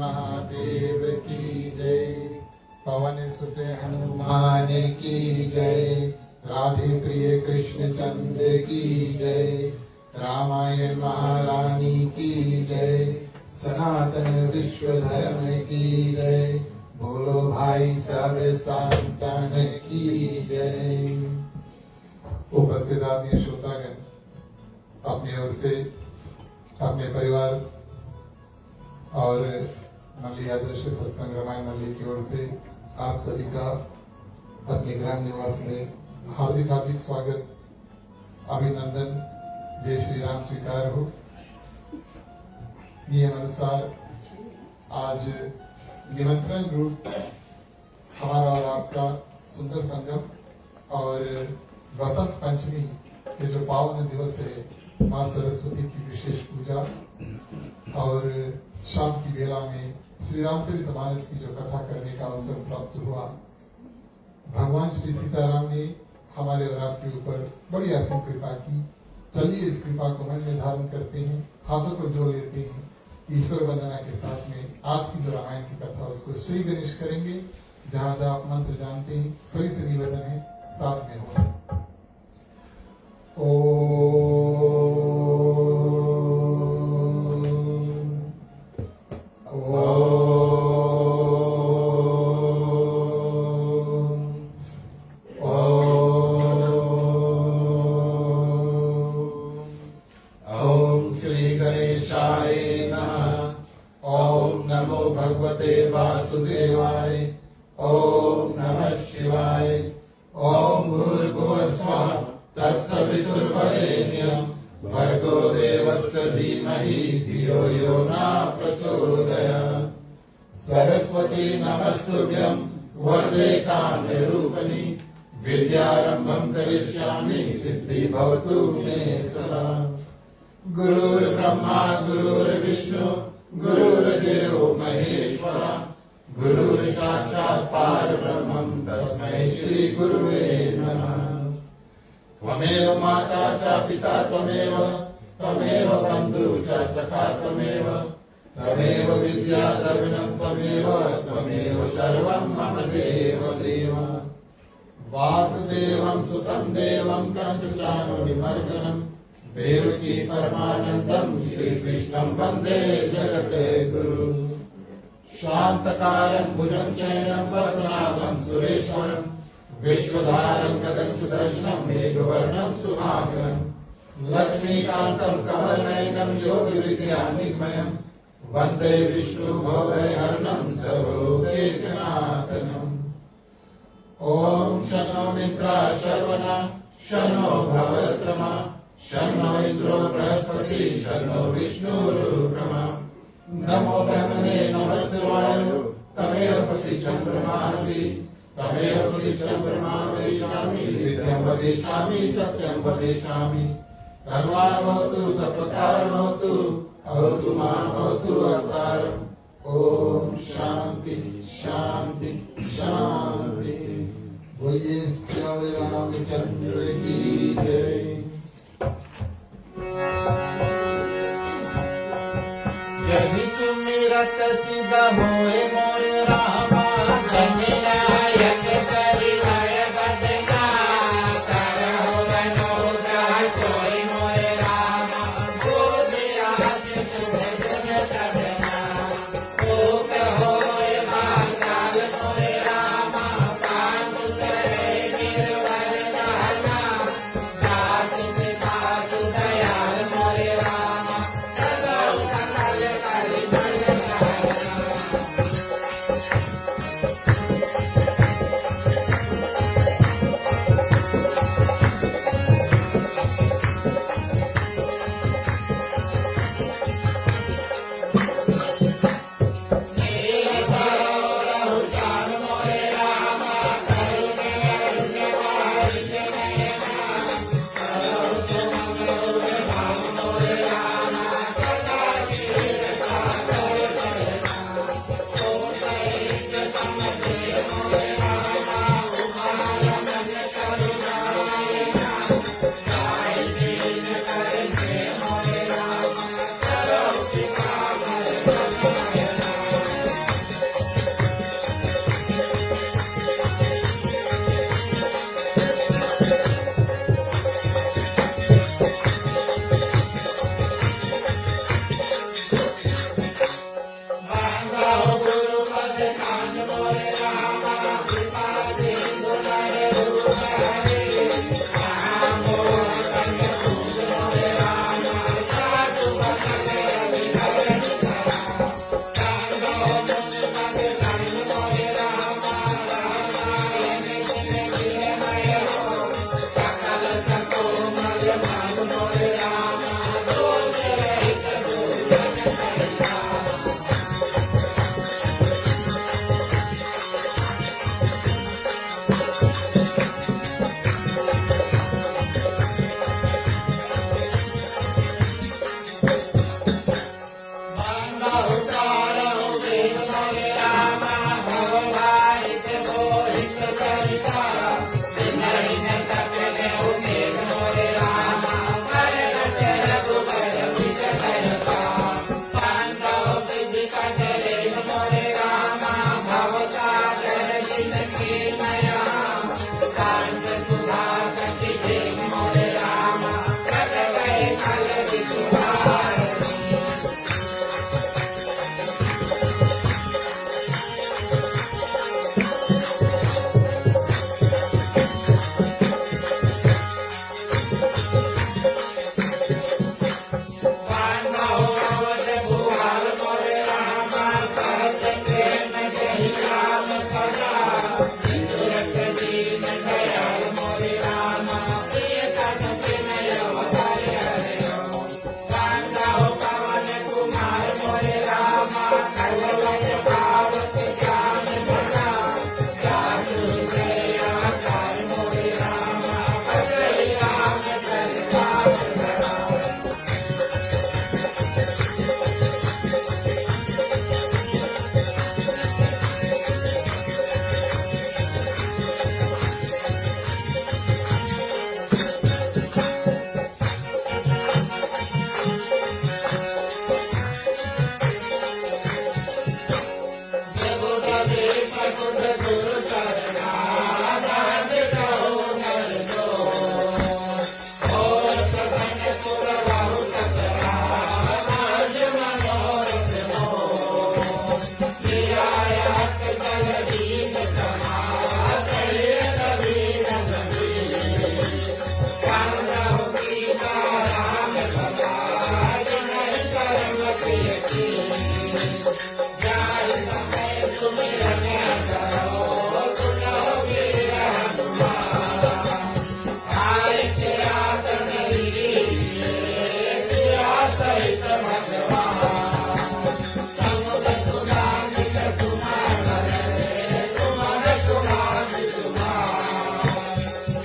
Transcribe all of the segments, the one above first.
महादेव की जय। पवन सुत हनुमान की जय। राधे प्रिय कृष्ण चंद्र की जय। रामायण महारानी की जय। सनातन विश्व धर्म की जय। बोलो भाई सब संतन की जय। उपस्थित आदरणीय श्रोतागण, अपनी ओर से अपने परिवार और मल्ली आदर्श सत्संग रामायण मल्ली की ओर से आप सभी का अपने ग्राम निवास में हार्दिक हार्दिक स्वागत, अभिनंदन, जय श्री राम स्वीकार हो। नियम अनुसार आज निमंत्रण रूप हमारा और आपका सुंदर संगम और वसंत पंचमी के जो पावन दिवस है, माँ सरस्वती की विशेष पूजा और शाम की वेला में श्री रामचरितमानस की जो कथा करने का अवसर प्राप्त हुआ। भगवान श्री सीताराम ने हमारे और आपके ऊपर बड़ी असीम कृपा की। चलिए इस कृपा को मन में धारण करते हैं, हाथों को जोड़ लेते हैं। ईश्वर वंदना के साथ में आज की जो रामायण की कथा उसको श्री गणेश करेंगे। जहाँ जहाँ आप मंत्र जानते हैं सभी से निवेदन है साथ में हो। भगवते वासुदेवाय। ओम नमः शिवाय। ओम भूर्भुवस्वः तत्सवितुर्वरेण्यं भर्गो देवस्य धीमहि धियो यो न प्रचोदयात्। सरस्वती नमस्तुभ्यं वरदे कामरूपिणि विद्यारम्भं करिष्यामि सिद्धि भवतु मे सदा। गुरुर्ब्रह्मा गुरुर्विष्णु गुरुर्देवो महेश्वरः गुरुर्साक्षात् परब्रह्मं तस्मै श्री गुरुवे नमः। त्वमेव माता च पिता त्वमेव बन्धु च सखा त्वमेव विद्या द्रविणं त्वमेव सर्वं मम देव देव। वासुदेवं सुतं देवं कंसचाणूरमर्दनं देवकी परमानंदं श्री कृष्णं वंदे जगद्गुरु। शांतकारं भुजं शयनं पद्मनाभं सुरेश्वरं विश्वधारं गगन सुदर्शनं मेघवर्णं सुहागं लक्ष्मीकान्तं कमलनयनं योगविद्यानिगमयं वन्दे विष्णु भवभयहरणं सर्वलोकैकनाथनम्। ओम शन्नो मित्रः शर्वणः शन्नो भवत्रमा शन्नो इंद्रो बृहस्पति शन्नो विष्णुरुक्रमः। नमो ब्रह्मणे नमस्तेवाय तमेव प्रतीचं ब्रह्मासि तमेव प्रतीचं ब्रह्मा वदिष्यामि नित्यं वदिष्यामि सत्यं वदिष्यामि। तन्वार्भवतु तत्प्रकारणोतु अवतु मां भवतु अवतारम्। ओम शांति शांति शांति। बोलिए श्री रामचंद्र की जय। जय सुमिरत सिद्ध होए मोरे रामा जनिलायक परिवार बदना करहो मनोदर कोई मोरे रामा गोदिराज सुन तजना ओ कहोए मांगल मोरे रामा कांत करे निर्वर दाना दासु दासु दयाल मोरे रामा सदा कल कल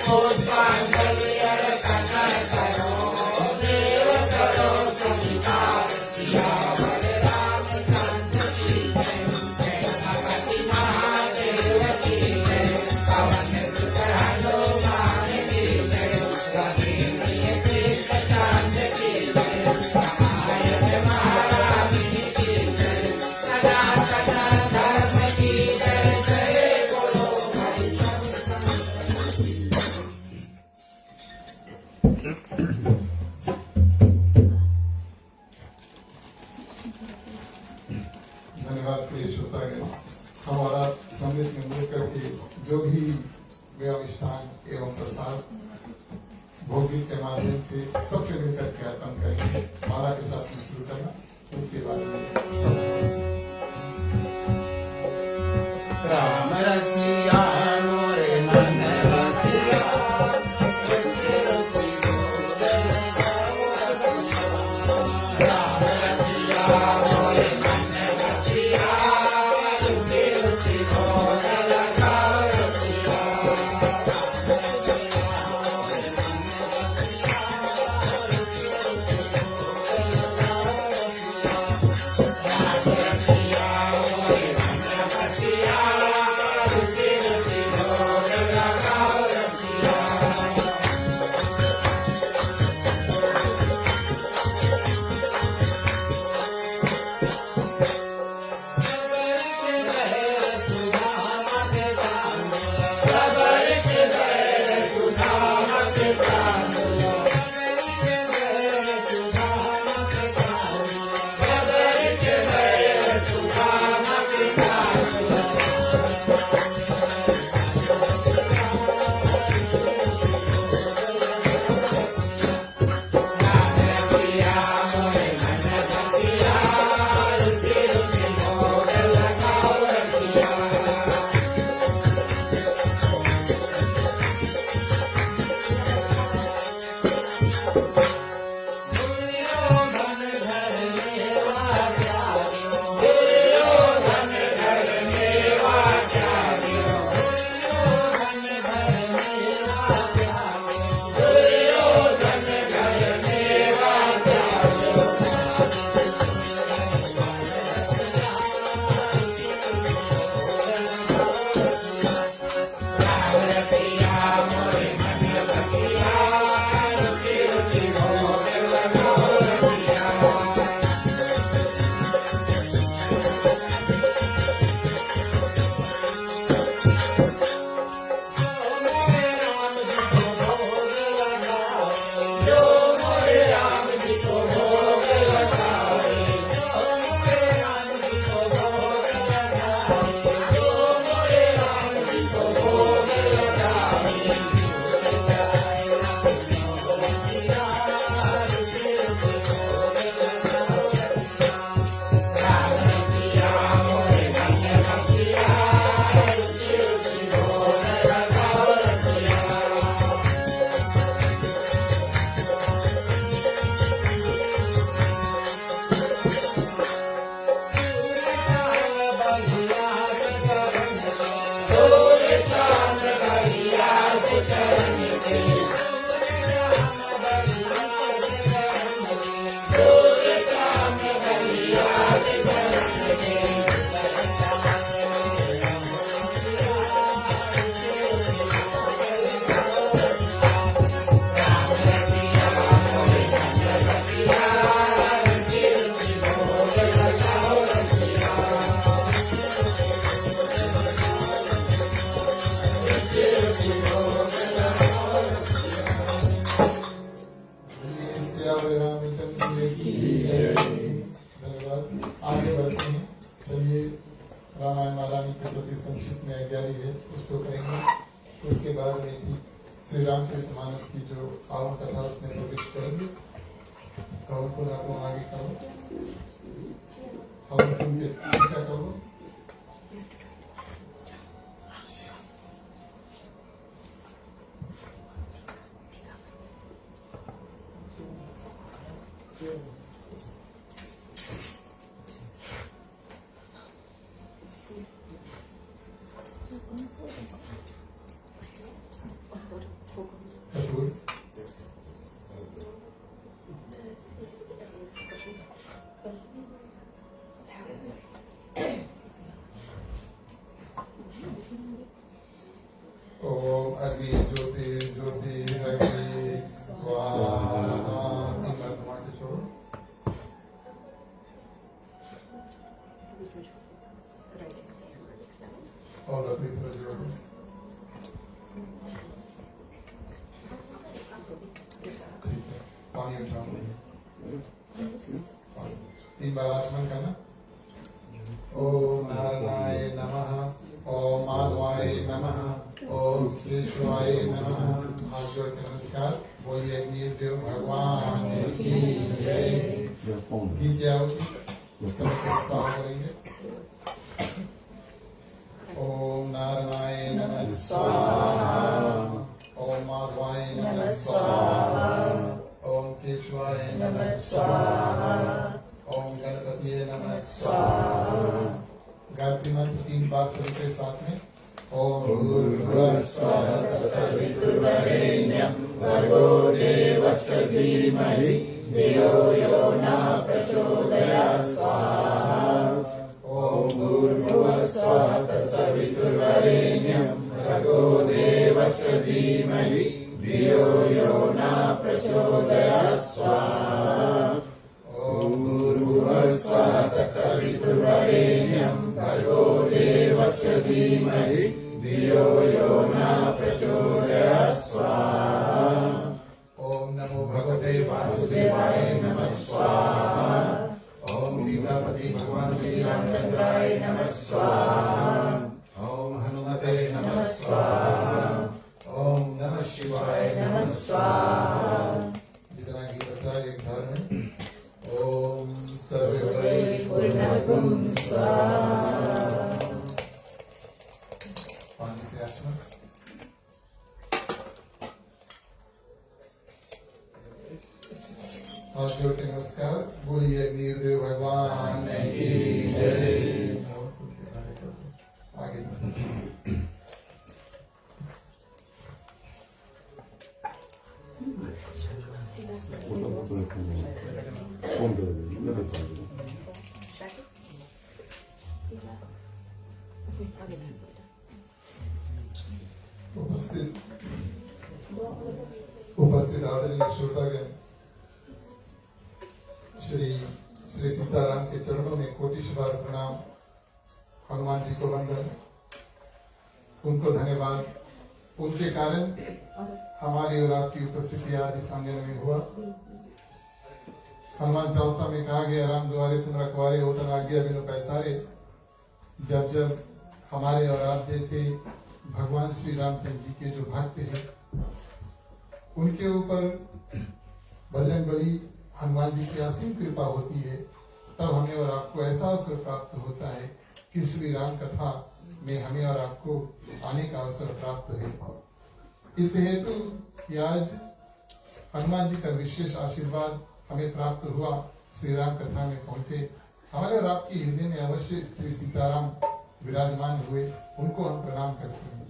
पुष्पांजलि अर्पण करो देव करो स्वीकार सियावर रामचंद्र की जय जय भगवती महादेव की जय पवन सुत हनुमान की जय रघुवीर तीर्थ चांद की जय रामायण महारानी की जय सदा सदा धर्म की जय जय बोलो भाई धन्यवाद प्रिय श्रोतागण। हमारा संगीत में मिलकर के जो भी व्यवस्थान एवं प्रसाद भोगी के माध्यम से सबसे मिलकर के अर्पण करेंगे। माला के साथ में शुरू करना, उसके बाद में राम रसिया मोरे मन बसिया राम रसिया मोरे मन बसिया रुचि रुचि बोल लगा रसिया राम रसिया मोरे मन बसिया रुचि रुचि बोल लगा रसिया धन्यवाद। आगे बढ़ते हैं। चलिए, रामायण महारानी के प्रति संक्षिप्त में जारी है, उसको करेंगे। उसके बाद में भी श्री रामचरितमानस की जो पावन कथा उसमें प्रवेश करेंगे। हवन को आपको आगे करो, हवन कुंड के क्या करो। कपूर ओम अग्नि ज्योति ज्योति अग्नि स्वाहा। तीन बार घुमा के छोड़ो। और लकड़ी थोड़ा जोड़ो। ठीक है, पानी उठाओ। तीन बार आचमन करना। ओम नारायणाय नमः, ओम माधवाय नमः, ओम केशवाय नमः। हाथ जोड़ के नमस्कार बोलिए। अग्निदेव भगवान की जय। घी क्या होगी सब करेंगे। ओम नारायणाय नमः स्वाहा, ओम माधवाय नमः स्वाहा, ओम केशवाय नमः स्वाहा, ओम गणपतिये नमः स्वाहा। गायत्री मंत्र 3 बार सभी के साथ में। ओम भूर्भुवः स्वः तत्सवितुर्वरेण्यं भर्गो देवस्य धीमहि धियो यो नः प्रचोदयात् स्वाहा। ओम भूर्भुवः स्वः तत्सवितुर्वरेण्यं भर्गो देवस्य धीमहि धियो यो नः प्रचोदयात् स्वाहा। ओम भूर्भुवः स्वः तत्सवितुर्वरेण्यं भर्गो देवस्य धीमहि धियो यो नः प्रचोदयात् स्वाहा। ओम नमो भगवते वासुदेवाय नमः स्वाहा। ओम सीतापति भगवान श्री रामचंद्राय नमः स्वाहा। ओम हनुमते नमः स्वाहा। ओम नमः शिवाय नमः स्वाहा। जितना घी बचा एक धार में। ओम सर्वे पूर्णगुण स्वाहा। पानी से आचमन। हाथ जोड़ के नमस्कार बोलिए। अग्निदेव भगवान की जय। आगे उपस्थित आदरणीय श्रोतागण, श्री सीताराम के चरणों में कोटिशवार प्रणाम। हनुमान जी को वंदन, उनको धन्यवाद। उनके कारण हमारी और आपकी उपस्थिति आज इस आंगन में हुआ। हनुमान चालीसा में कहा गया, राम द्वारे तुम रखवारे हो तन आज्ञा बिनु पैसारे। जब जब हमारे और आप जैसे भगवान श्री रामचंद्र जी के जो भक्त हैं उनके ऊपर बजरंगबली हनुमान जी की असीम कृपा होती है, तब हमें और आपको ऐसा अवसर प्राप्त होता है कि श्री राम कथा में हमें और आपको आने का अवसर प्राप्त है। इस हेतु कि आज हनुमान जी का विशेष आशीर्वाद हमें प्राप्त हुआ, श्री राम कथा में पहुंचे। हमारे और आपके हृदय में अवश्य श्री सीताराम विराजमान हुए, उनको हम प्रणाम करते हैं।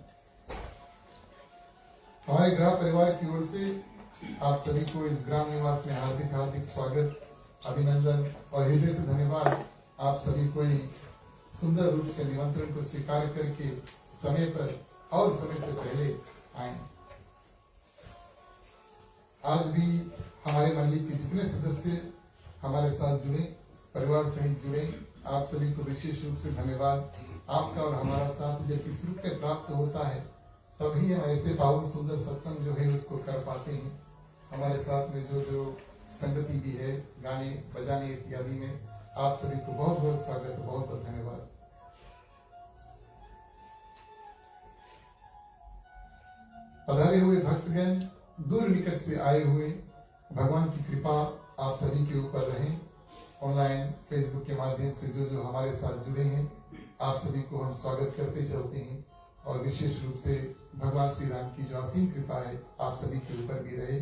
हमारे गृह परिवार की ओर से आप सभी को इस ग्राम निवास में हार्दिक हार्दिक स्वागत, अभिनंदन और हृदय से धन्यवाद। आप सभी को सुंदर रूप से निमंत्रण को स्वीकार करके समय पर और समय से पहले आए। आज भी हमारे मंडली के जितने सदस्य हमारे साथ जुड़े, परिवार सहित जुड़े, आप सभी को विशेष रूप से धन्यवाद। आपका और हमारा साथ जब इस रूप में प्राप्त होता है तभी हम ऐसे पावन सुंदर सत्संग जो है उसको कर पाते हैं। हमारे साथ में जो संगति भी है, गाने बजाने इत्यादि में, आप सभी को बहुत बहुत स्वागत, बहुत बहुत धन्यवाद। पधारे हुए भक्तगण, दूर निकट से आए हुए, भगवान की कृपा आप सभी के ऊपर रहे। ऑनलाइन फेसबुक के माध्यम से जो हमारे साथ जुड़े हैं, आप सभी को हम स्वागत करते चलते हैं और विशेष रूप से भगवान श्री राम की जो असीम कृपा है आप सभी के ऊपर भी रहे।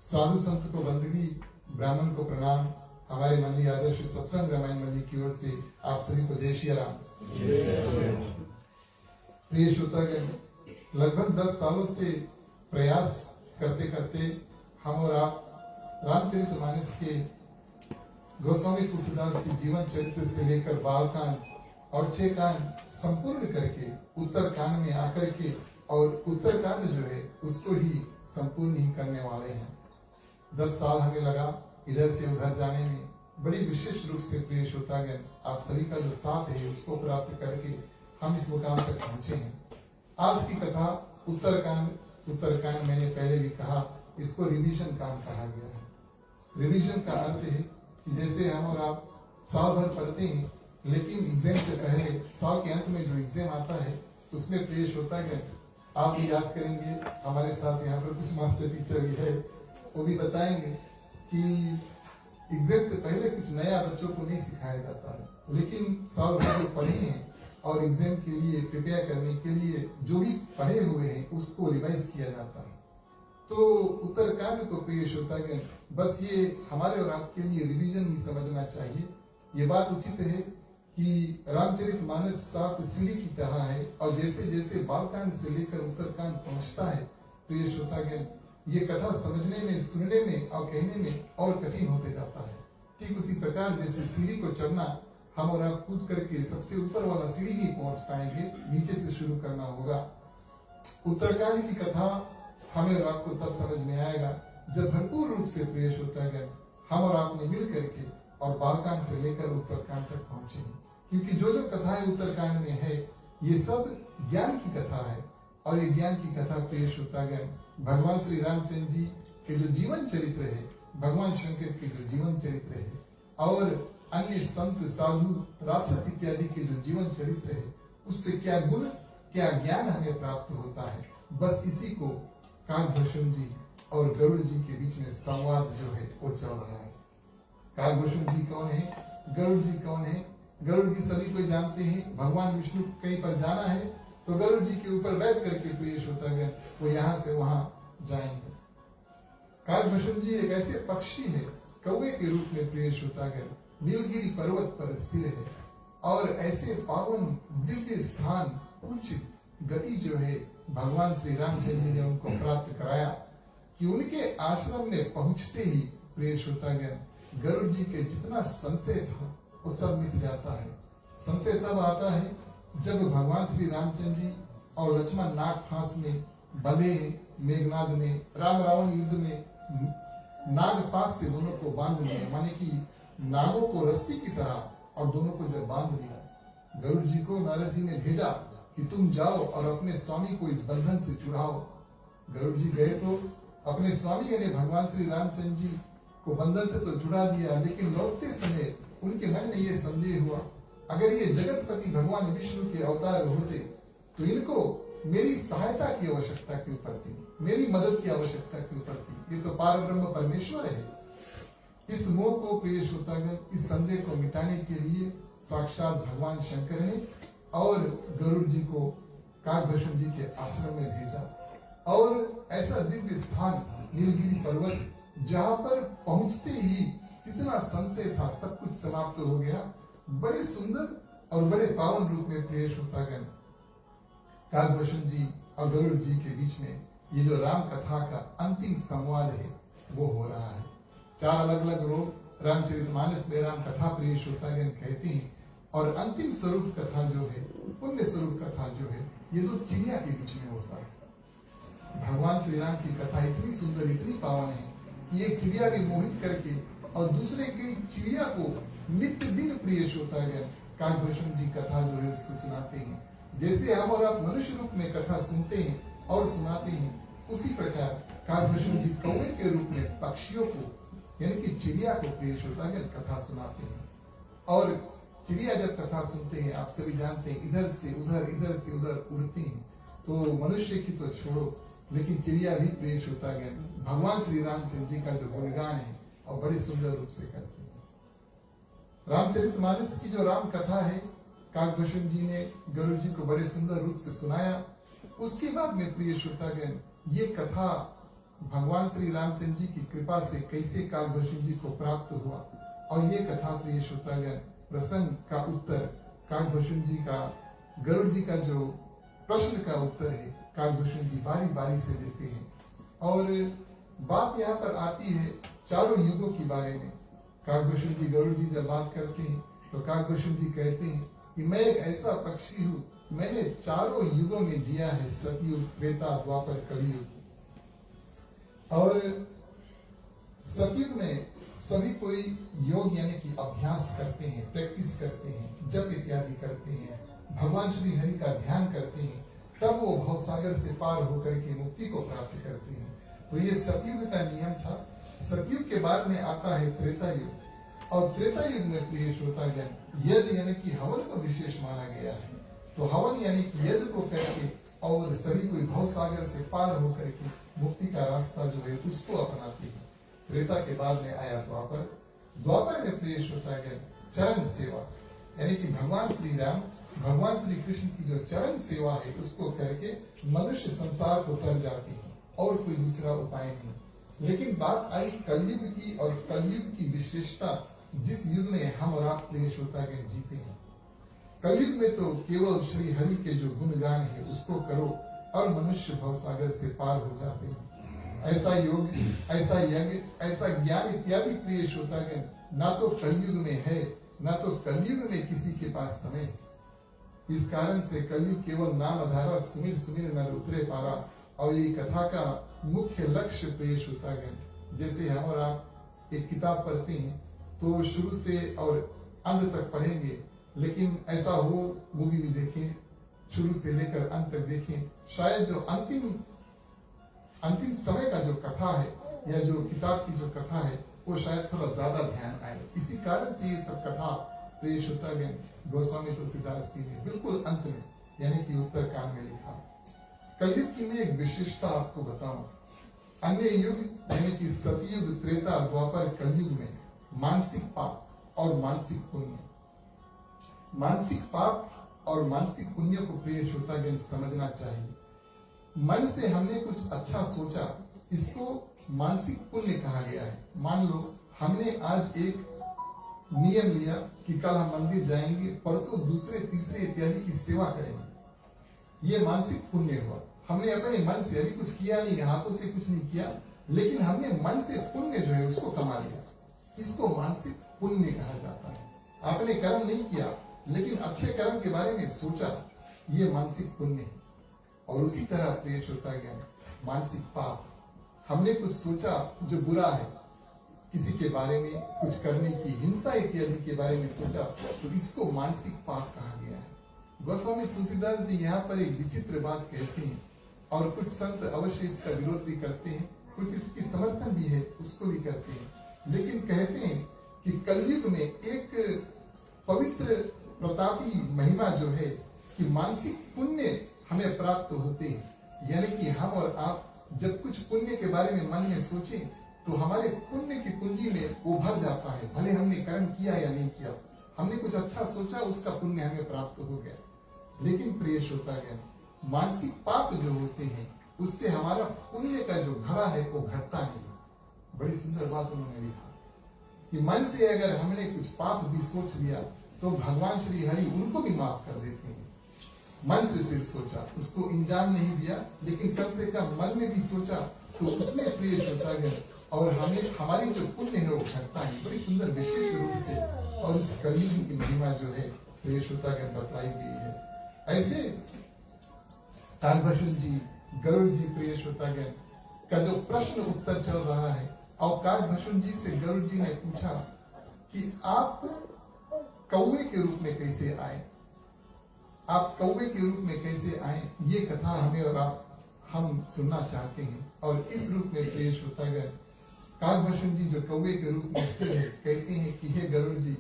साधु संत को बंदगी, ब्राह्मण को प्रणाम। हमारे मंडली आदर्श सत्संग रामायण मंडली की ओर से आप सभी को जय श्री राम। प्रिय श्रोतागण, लगभग 10 सालों से प्रयास करते करते हम और आप रामचरितमानस के गोस्वामी तुलसीदास के जीवन चरित्र से लेकर बालकांड और 6 कांड संपूर्ण करके उत्तरकांड में आकर के और उत्तरकांड जो है उसको ही संपूर्ण ही करने वाले हैं। 10 साल हमें लगा इधर से उधर जाने में। बड़ी विशेष रूप से प्रिय श्रोतागण, आप सभी का जो साथ है उसको प्राप्त करके हम इस मुकाम तक पहुंचे हैं। आज की कथा उत्तरकांड मैंने पहले भी कहा, इसको रिवीजन कांड कहा गया है। रिवीजन का अर्थ है कि जैसे हम और आप साल भर पढ़ते हैं, लेकिन एग्जाम से पहले साल के अंत में जो एग्जाम आता है उसमें प्रिय श्रोतागण, आप भी याद करेंगे, हमारे साथ यहाँ पर कुछ मास्टर टीचर भी है, वो भी बताएंगे कि एग्जाम से पहले कुछ नया बच्चों को नहीं सिखाया जाता है, लेकिन साल भर जो पढ़े हैं और एग्जाम के लिए प्रिपेयर करने के लिए जो भी पढ़े हुए हैं उसको रिवाइज किया जाता है। तो उत्तरकांड को प्रिय श्रोतागण, बस ये हमारे और आपके लिए रिवीजन ही समझना चाहिए। ये बात उचित है कि रामचरितमानस 7 सीढ़ी की तरह है और जैसे जैसे बालकांड से लेकर उत्तरकांड पहुंचता है प्रिय श्रोतागण, ये कथा समझने में, सुनने में और कहने में और कठिन होते जाता है। ठीक उसी प्रकार जैसे सीढ़ी को चढ़ना हम और आप कूद करके सबसे ऊपर वाला सीढ़ी ही पहुंच पाएंगे, नीचे से शुरू करना होगा। उत्तरकांड की कथा हमें और आपको तब समझ में आएगा जब भरपूर रूप से प्रिय श्रोतागण हम और आपने मिल करके और बालकांड से लेकर उत्तरकांड तक पहुंचेंगे, क्योंकि जो जो कथाएं उत्तरकांड में है ये सब ज्ञान की कथा है। और ये ज्ञान की कथा प्रिय श्रोतागण भगवान श्री रामचंद्र जी के जो जीवन चरित्र है, भगवान शंकर के जो जीवन चरित्र है और अन्य संत साधु राक्षस इत्यादि के जो जीवन चरित्र है, उससे क्या गुण क्या ज्ञान हमें प्राप्त होता है, बस इसी को काकभूषण जी और गरुड़ जी के बीच में संवाद जो है वो चल रहा है। काकभूषण जी कौन है, गरुड़ जी कौन है? गरुड़ जी सभी को जानते हैं। भगवान विष्णु को कहीं पर जाना है तो गरुड़ जी के ऊपर बैठ करके प्रिय श्रोतागण वो यहाँ से वहां जाएंगे। काकभूषण जी एक ऐसे पक्षी है, कौवे के रूप में प्रिय श्रोतागण नीलगिरी पर्वत पर स्थिर है और ऐसे पावन दिव्य स्थान उच्च गति जो है भगवान श्री रामचंद्र जी ने उनको प्राप्त कराया कि उनके आश्रम में पहुंचते ही प्रिय श्रोतागण गरुड़ जी के जितना संशय था वो सब मिट जाता है। संशय तब आता है जब भगवान श्री रामचंद्र जी और लक्ष्मण नाग फांस में बंधे, मेघनाद ने राम रावण युद्ध में नाग फांस से दोनों को बांध लिया, माने कि नागों को रस्सी की तरह, और दोनों को जब बांध लिया, गरुड़ जी को नारद जी ने भेजा कि तुम जाओ और अपने स्वामी को इस बंधन से छुड़ाओ। गरुड़ जी गए तो अपने स्वामी यानी भगवान श्री रामचंद्र जी को बंधन से तो छुड़ा दिया, लेकिन लौटते समय उनके मन में ये संदेह हुआ, अगर ये जगतपति भगवान विष्णु के अवतार होते तो इनको मेरी सहायता की आवश्यकता क्यों पड़ती, मेरी मदद की आवश्यकता क्यों पड़ती? ये तो पारब्रह्म परमेश्वर है। इस मोह को प्रिय श्रोतागण, इस संदेह को मिटाने के लिए साक्षात भगवान शंकर ने और गरुड़ जी को काकभूषण जी के आश्रम में भेजा और ऐसा दिव्य स्थान नीलगिरी पर्वत जहां पर पहुंचते ही जितना संशय था सब कुछ समाप्त हो गया। बड़े सुंदर और बड़े पावन रूप में प्रिय श्रोतागण काकभूषण जी और गरुड़ जी के बीच में ये जो राम कथा का अंतिम संवाद है वो हो रहा है। 4 अलग अलग लोग रामचरितमानस में राम कथा प्रिय श्रोतागण कहते हैं और अंतिम स्वरूप कथा जो है, पुण्य स्वरूप कथा जो है, ये तो चिड़िया के बीच में होता है। भगवान श्री राम की कथा इतनी सुंदर, इतनी पावन है कि एक चिड़िया भी मोहित करके और दूसरे की चिड़िया को नित्य दिन प्रिय श्रोतागण काकभूषण जी कथा जो है उसको सुनाते हैं। जैसे हम और आप मनुष्य रूप में कथा सुनते हैं और सुनाते हैं, उसी प्रकार काकभूषण जी कौवे के रूप में पक्षियों को यानी कि चिड़िया को प्रिय श्रोतागण कथा सुनाते हैं। और चिड़िया जब कथा सुनते हैं, आप सभी जानते हैं, इधर से उधर उड़ती हैं, तो मनुष्य की तो छोड़ो, लेकिन चिड़िया भी प्रिय श्रोतागण भगवान श्री रामचंद्र जी का जो गुणगान है और बड़े सुंदर रूप से करते हैं। रामचरितमानस की जो राम कथा है, काकभूषण जी ने गरुड़ जी को बड़े सुंदर रूप से सुनाया। उसके बाद में प्रिय श्रोतागण ये कथा भगवान श्री रामचंद्र जी की कृपा से कैसे काकभूषण जी को प्राप्त हुआ, और ये कथा प्रिय श्रोतागण प्रसंग का उत्तर काकभूषण जी का, गरुड़ जी का जो प्रश्न का उत्तर है, काकभूषण जी बारी बारी से देते हैं और बात यहाँ पर आती है चारों युगों के बारे में। काकभूषण जी गरुड़ जी जब बात करते हैं तो काकभूषण जी कहते हैं कि मैं एक ऐसा पक्षी हूँ, मैंने चारों युगों में जिया है, सतयुग, त्रेता, द्वापर, कलयुग। और सतयुग में सभी कोई योग यानी कि अभ्यास करते हैं, प्रैक्टिस करते हैं, जप इत्यादि करते हैं, भगवान श्री हरि का ध्यान करते हैं, तब वो भवसागर से पार होकर के मुक्ति को प्राप्त करते हैं। तो ये सतयुग का नियम था। सतयुग के बाद में आता है त्रेता युग, और त्रेता युग में प्रिय श्रोतागण यज्ञ यानी कि हवन को विशेष माना गया है। तो हवन यानी कि यज्ञ को करके और सभी कोई भवसागर से पार होकर के मुक्ति का रास्ता जो है उसको अपनाते हैं। त्रेता के बाद में आया द्वापर। द्वापर में प्रिय श्रोतागण चरण सेवा यानी कि भगवान श्री राम, भगवान श्री कृष्ण की जो चरण सेवा है उसको करके मनुष्य संसार को तर जाते हैं और कोई दूसरा उपाय नहीं। लेकिन बात आई कलयुग की, और कलयुग की विशेषता जिस युग में हम और आप प्रिय श्रोतागण जीते हैं। कलयुग में तो केवल श्री हरि के जो गुणगान है उसको करो और मनुष्य भवसागर से पार हो जाते हैं। ऐसा योग, ऐसा यज्ञ, ऐसा ज्ञान इत्यादि प्रिय श्रोतागण ना तो कलयुग में है, ना तो कलयुग में किसी के पास समय। इस कारण से कलयुग केवल नाम आधारा सुमिर सुमिर नर उतरे पारा। और ये कथा का मुख्य लक्ष्य प्रिय श्रोतागण, जैसे हम और आप एक किताब पढ़ते हैं तो शुरू से और अंत तक पढ़ेंगे, लेकिन ऐसा हो मूवी भी देखें, शुरू से लेकर अंत तक देखें, शायद जो अंतिम समय का जो कथा है या जो किताब की जो कथा है वो शायद थोड़ा ज्यादा ध्यान आए। इसी कारण से ये सब कथा प्रिय श्रोतागण गोस्वामी तुलसीदास जी ने बिल्कुल अंत में यानी कि उत्तरकांड में लिखा। कलयुग की मैं एक विशेषता आपको बताऊं। अन्य युग यानी कि सतयुग, त्रेता, द्वापर, कलयुग में मानसिक पाप और मानसिक पुण्य, मानसिक पाप और मानसिक पुण्य को प्रिय श्रोतागण समझना चाहिए। मन से हमने कुछ अच्छा सोचा, इसको मानसिक पुण्य कहा गया है। मान लो हमने आज एक नियम लिया कि कल हम मंदिर जाएंगे, परसों दूसरे तीसरे इत्यादि की सेवा करेंगे, ये मानसिक पुण्य हुआ। हमने अपने मन से अभी कुछ किया नहीं, हाथों से कुछ नहीं किया, लेकिन हमने मन से पुण्य जो है उसको कमा लिया, इसको मानसिक पुण्य कहा जाता है। आपने कर्म नहीं किया लेकिन अच्छे कर्म के बारे में सोचा, ये मानसिक पुण्य है। और उसी तरह प्रिय श्रोतागण मानसिक पाप, हमने कुछ सोचा जो बुरा है, किसी के बारे में कुछ करने की, हिंसा इत्यादि के बारे में सोचा, तो इसको मानसिक पाप कहा गया है। गोस्वामी तुलसीदास जी यहाँ पर एक विचित्र बात कहते हैं, और कुछ संत अवश्य इसका विरोध भी करते हैं, कुछ इसकी समर्थन भी है, उसको भी करते हैं। लेकिन कहते हैं कि कलयुग में एक पवित्र प्रतापी महिमा जो है कि मानसिक पुण्य हमें प्राप्त होते हैं। यानी कि हम और आप जब कुछ पुण्य के बारे में मन में सोचें तो हमारे पुण्य की पूंजी में वो भर जाता है, भले हमने कर्म किया या नहीं किया, हमने कुछ अच्छा सोचा, उसका पुण्य हमें प्राप्त हो गया। लेकिन प्रिय श्रोतागण मानसिक पाप जो होते हैं उससे हमारा पुण्य का जो घड़ा है वो घटता नहीं। बड़ी सुंदर बात उन्होंने लिखा कि मन से अगर हमने कुछ पाप भी सोच लिया तो भगवान श्री हरि उनको भी माफ कर देते हैं। मन से सिर्फ सोचा, उसको इंजाम नहीं दिया, लेकिन कम से कम मन में भी सोचा तो उसमें प्रिय श्रोतागण और हमें हमारी जो पुण्य है वो घटता है। बड़ी सुंदर विशेष रूप से और इस कलयुग की महिमा जो है प्रिय श्रोतागण बतलाई गई है। ऐसे काकभूषण जी, गरुड़ जी प्रिय श्रोतागण का जो प्रश्न उत्तर चल रहा है, और काकभूषण जी से गरुड़ जी ने पूछा कि आप कौवे के रूप में कैसे आए, आप कौवे के रूप में कैसे आए, ये कथा हमें और हम सुनना चाहते हैं। और इस रूप में प्रिय श्रोतागण काकभूषण जी जो कौवे के रूप में स्थिर है, कहते हैं कि हे गरुड़ जी,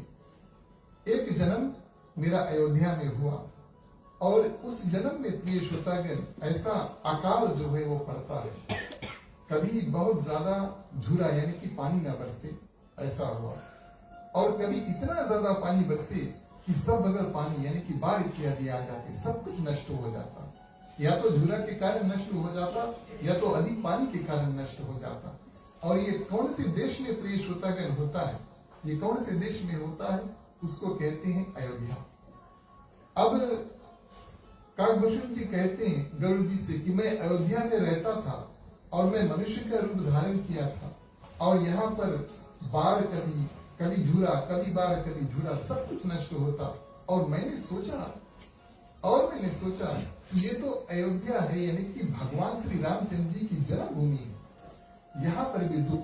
एक जन्म मेरा अयोध्या में हुआ, और उस जन्म में प्रिय श्रोतागण ऐसा अकाल जो है वो पड़ता है, कभी बहुत ज्यादा झूरा यानी कि पानी न बरसे, ऐसा हुआ, और कभी इतना ज्यादा पानी बरसे कि सब बगल पानी यानी कि बाढ़ इत्यादि आ जाती, सब कुछ नष्ट हो जाता, या तो झूरा के कारण नष्ट हो जाता या तो अधिक पानी के कारण नष्ट हो जाता। और ये कौन से देश में प्रिय श्रोतागण होता है, ये कौन से देश में होता है, उसको कहते हैं अयोध्या। अब काकभूषण जी कहते हैं गरुड़ जी से कि मैं अयोध्या में रहता था, और मैं मनुष्य का रूप धारण किया था और यहाँ पर बाढ़ कभी झूला, कभी बाढ़ कभी झूला, सब कुछ नष्ट होता। और मैंने सोचा ये तो अयोध्या है, यानी कि भगवान श्री रामचंद्र जी की जन्मभूमि है। यहाँ पर भी दुख,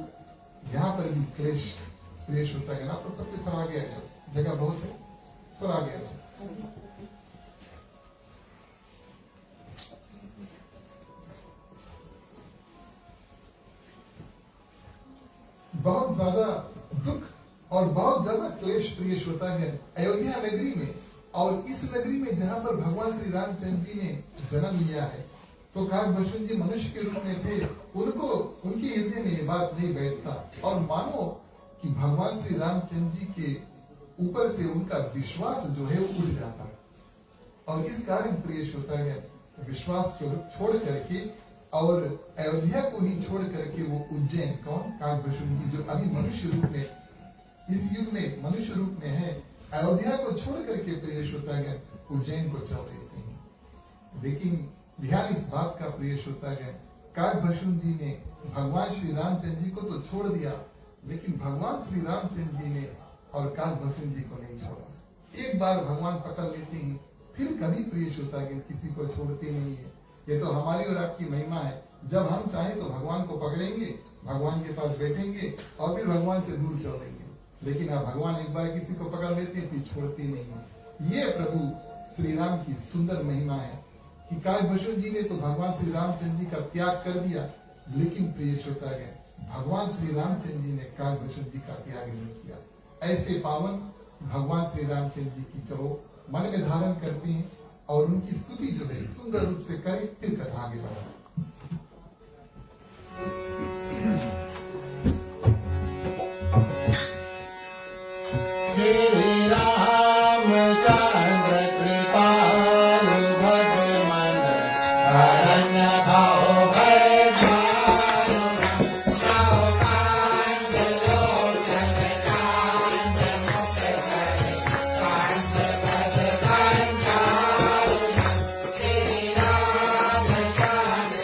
यहाँ पर भी क्लेश होता है ना। तो सबसे थोड़ा आगे आ जाओ, जगह बहुत है, थोड़ा आगे आ जाओ। बहुत ज्यादा दुख और बहुत ज्यादा क्लेश प्रियेश होता है अयोध्या नगरी में। और इस नगरी में जहाँ पर भगवान श्री रामचंद्र जी ने जन्म लिया है, तो काकभूषण जी मनुष्य के रूप में थे, उनके हृदय में ये बात नहीं बैठता। और मानो कि भगवान श्री रामचंद्र जी के ऊपर से उनका विश्वास जो है वो उड़ जाता है। और इस कारण प्रियेश होता है विश्वास को छोड़ करके और अयोध्या को ही छोड़ करके वो उज्जैन, कौन, काकभूषण जी जो अभी मनुष्य रूप में इस युग में मनुष्य रूप में है, अयोध्या को छोड़ करके प्रियेश होता है उज्जैन को चल देते हैं। लेकिन ध्यान इस बात का प्रियेश होता है काकभूषण जी ने भगवान श्री रामचंद्र जी को तो छोड़ दिया, लेकिन भगवान श्री रामचंद्र जी ने और काकभूषण जी को नहीं छोड़ा। एक बार भगवान पकड़ लेते हैं, फिर कभी प्रियेश होता है किसी को छोड़ते नहीं है। ये तो हमारी और आपकी महिमा है। जब हम चाहें तो भगवान को पकड़ेंगे, भगवान के पास बैठेंगे और फिर भगवान से दूर चलेंगे। लेकिन अब भगवान एक बार किसी को पकड़ लेते हैं, फिर छोड़ते नहीं है। ये प्रभु श्री राम की सुंदर महिमा है कि काकभूषण जी ने तो भगवान श्री रामचंद्र जी का त्याग कर दिया, लेकिन प्रियेश होता है भगवान श्री रामचंद्र जी ने काकभूषण जी का त्याग नहीं किया। ऐसे पावन भगवान श्री रामचंद्र जी की चलो मन में धारण करते हैं और उनकी स्तुति जो है सुंदर रूप से करें, फिर कथा आगे बढ़ाएं। श्री रामचंद्र कृपालु भगवान हरन भाव भय भानु भाव कांद लोचन कांद मुख भय कांद भज कंकालु श्री रामचंद्र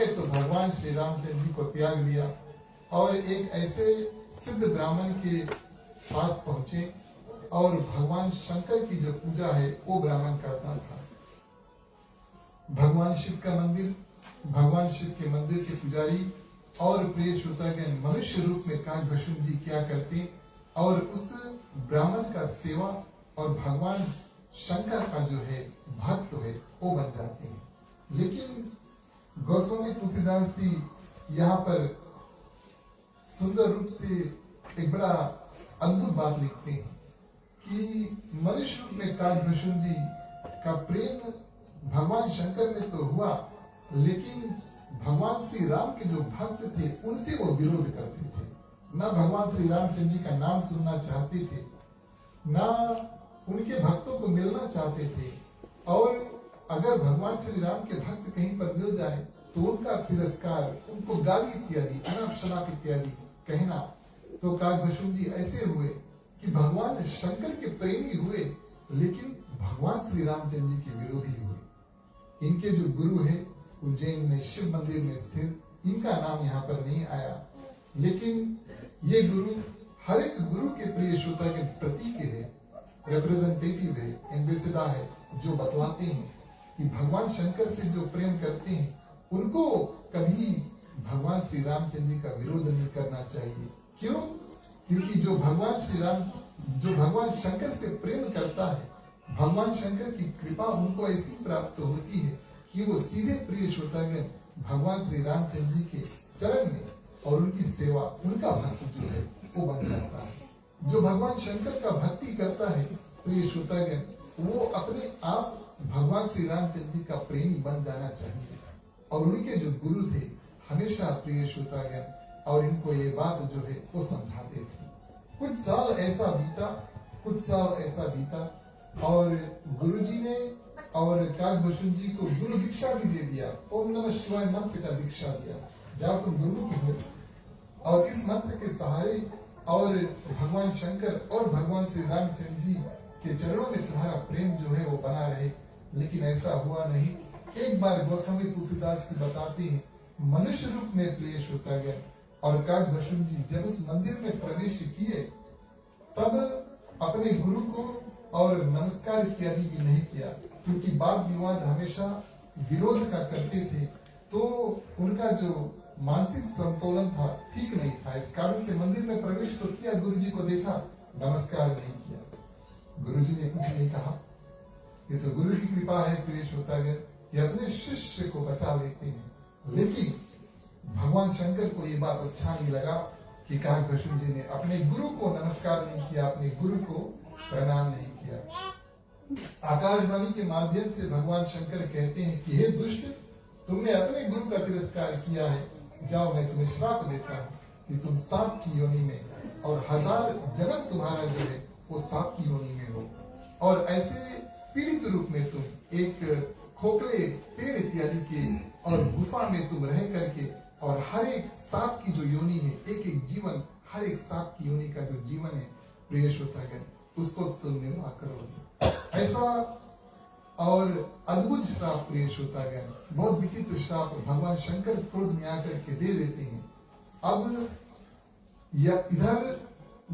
में तो भगवान श्री रामचंद्र जी को त्याग दिया और एक ऐसे सिद्ध ब्राह्मण के पास पहुंचे और भगवान शंकर की जो पूजा है वो ब्राह्मण करता था। भगवान शिव का मंदिर, भगवान शिव के मंदिर के पुजारी और प्रिय श्रोतागण मनुष्य रूप में काकभस्म जी क्या करते और उस ब्राह्मण का सेवा और भगवान शंकर का जो है भक्त है वो बन जाते हैं। लेकिन गोस्वामी तुलसीदास जी यहाँ पर सुंदर रूप से एक बड़ा अद्भुत बात लिखते हैं कि मनुष्य रूप में काकभस्म जी का प्रेम भगवान शंकर में तो हुआ, लेकिन भगवान श्री राम के जो भक्त थे उनसे वो विरोध करते थे। न भगवान श्री रामचंद्र जी का नाम सुनना चाहते थे, न उनके भक्तों को मिलना चाहते थे, और अगर भगवान श्री राम के भक्त कहीं पर मिल जाए तो उनका तिरस्कार, उनको गाली इत्यादि, अनाप शनाप इत्यादि कहना। तो काकभस्म जी ऐसे हुए कि भगवान शंकर के प्रेमी हुए, लेकिन भगवान श्री रामचंद्र जी के विरोधी हुए। इनके जो गुरु है उज्जैन में शिव मंदिर में स्थित, इनका नाम यहाँ पर नहीं आया, लेकिन ये गुरु हर एक गुरु के प्रिय श्रोता के प्रतीक है, रिप्रेजेंटेटिव है, एम्बेसडर है, जो बतलाते हैं कि भगवान शंकर से जो प्रेम करते हैं उनको कभी भगवान श्री रामचंद्र जी का विरोध नहीं करना चाहिए। क्यों? क्योंकि जो भगवान शंकर से प्रेम करता है, भगवान शंकर की कृपा उनको ऐसी प्राप्त होती है कि वो सीधे प्रिय श्रोतागण भगवान श्री रामचंद्र जी के चरण में और उनकी सेवा, उनका भक्त जो है वो बन जाता है। जो भगवान शंकर का भक्ति करता है प्रिय श्रोतागण, वो अपने आप भगवान श्री रामचंद्र जी का प्रेमी बन जाना चाहिए। और उनके जो गुरु थे हमेशा प्रिय श्रोतागण और इनको ये बात जो है वो समझाते थे। कुछ साल ऐसा बीता और गुरुजी ने और काकभस्म जी को गुरु दीक्षा भी दे दिया। ओम नमः शिवाय मंत्र का दीक्षा दिया, जाओ तुम गुरु हो। और इस मंत्र के सहारे और भगवान शंकर और भगवान श्री रामचंद्र जी के चरणों में तुम्हारा प्रेम जो है वो बना रहे। लेकिन ऐसा हुआ नहीं। एक बार गोस्वामी तुलसीदास जी बताते हैं, मनुष्य रूप में प्रिय श्रोतागण और काकभस्म जी जब उस मंदिर में प्रवेश किए तब अपने गुरु को और नमस्कार इत्यादि भी नहीं किया, क्योंकि वाद विवाद हमेशा विरोध का करते थे, तो उनका जो मानसिक संतुलन था ठीक नहीं था। इस कारण से मंदिर में प्रवेश तो किया, गुरु जी को देखा, नमस्कार नहीं किया। गुरु जी ने कुछ नहीं कहा। ये तो गुरु की कृपा है प्रिय श्रोतागण, ये अपने शिष्य को बचा लेते हैं। लेकिन भगवान शंकर को ये बात अच्छा नहीं लगा कि काकभस्म जी ने अपने गुरु को नमस्कार नहीं किया, अपने गुरु को प्रणाम नहीं किया। आकाशवाणी के माध्यम से भगवान शंकर कहते हैं कि हे दुष्ट, तुमने अपने गुरु का तिरस्कार किया है, जाओ मैं तुम्हें श्राप देता हूँ कि तुम सांप की योनि में और 1000 जन्म तुम्हारा जो है वो सांप की योनि में हो, और ऐसे पीड़ित रूप में तुम एक खोखले पेड़ इत्यादि के और गुफा में तुम रह करके, और हर एक सांप की जो योनि है, एक एक जीवन, हर एक सांप की योनि का जो जीवन है प्रिय श्रोतागण, उसको तुम निर्वाह करोगे। ऐसा और अद्भुत श्राप प्रिय श्रोतागण, बहुत विचित्र श्राप भगवान शंकर क्रोध में आकर के दे देते हैं। अब इधर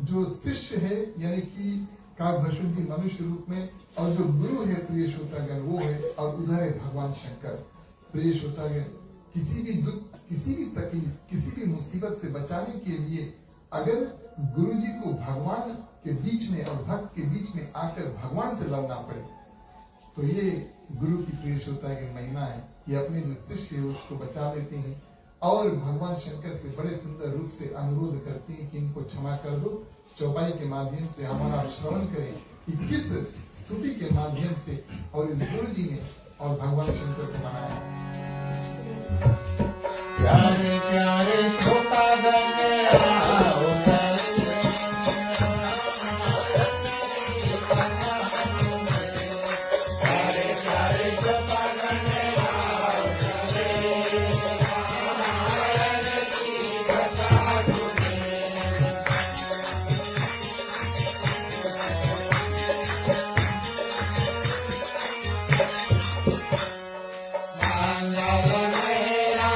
जो शिष्य है यानी कि काकभस्म जी मनुष्य रूप में, और जो गुरु है प्रिय श्रोतागण वो है, और उधर है भगवान शंकर। प्रिय श्रोतागण, किसी भी दुख, किसी भी तकलीफ, किसी भी मुसीबत से बचाने के लिए अगर गुरु जी को भगवान के बीच में और भक्त के बीच में आकर भगवान से लड़ना पड़े, तो ये गुरु की प्रिय श्रोतागण महिमा है। ये अपने जो शिष्य है उसको बचा लेते हैं और भगवान शंकर से बड़े सुंदर रूप से अनुरोध करते हैं कि इनको क्षमा कर दो। चौपाई के माध्यम से हमारा श्रवण करें कि किस स्तुति के माध्यम से और इस गुरु जी ने और भगवान शंकर को मनाया। प्यारे प्यारे श्रोतागण आओ मंगल मेरा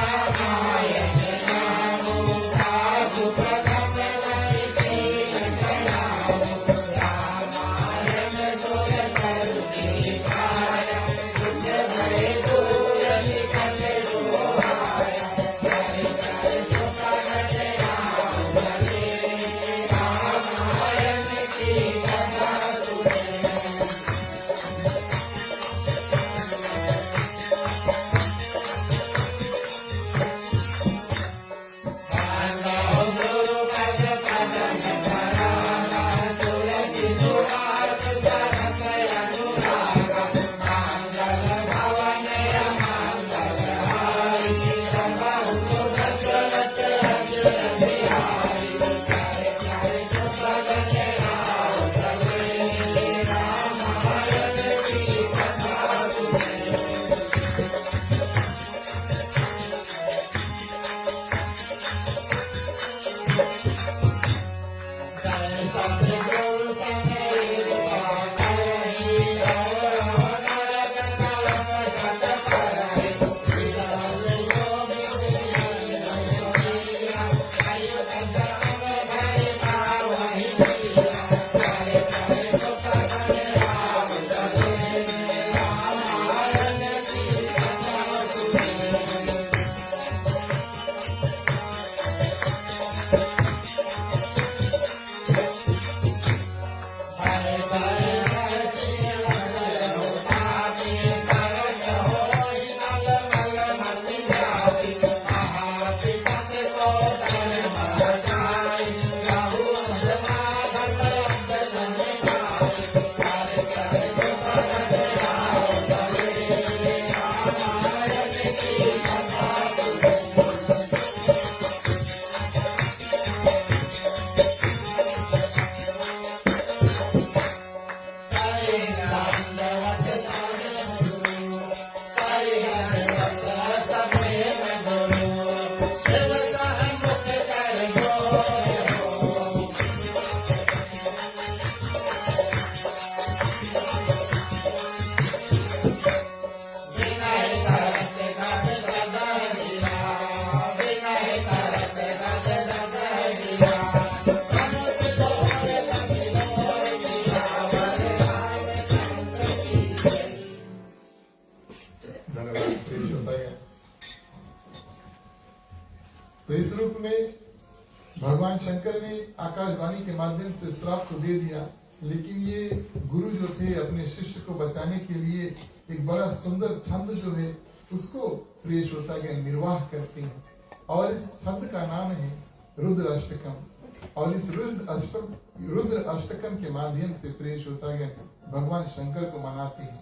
तो इस रूप में भगवान शंकर ने आकाशवाणी के माध्यम से श्राप तो दे दिया, लेकिन ये गुरु जो थे अपने शिष्य को बचाने के लिए एक बड़ा सुंदर छंद जो है उसको प्रिय श्रोतागण निर्वाह करते हैं। और इस छंद का नाम है रुद्र अष्टकम। और इस रुद्र अष्टकम के माध्यम से प्रिय श्रोतागण भगवान शंकर को मनाते हैं।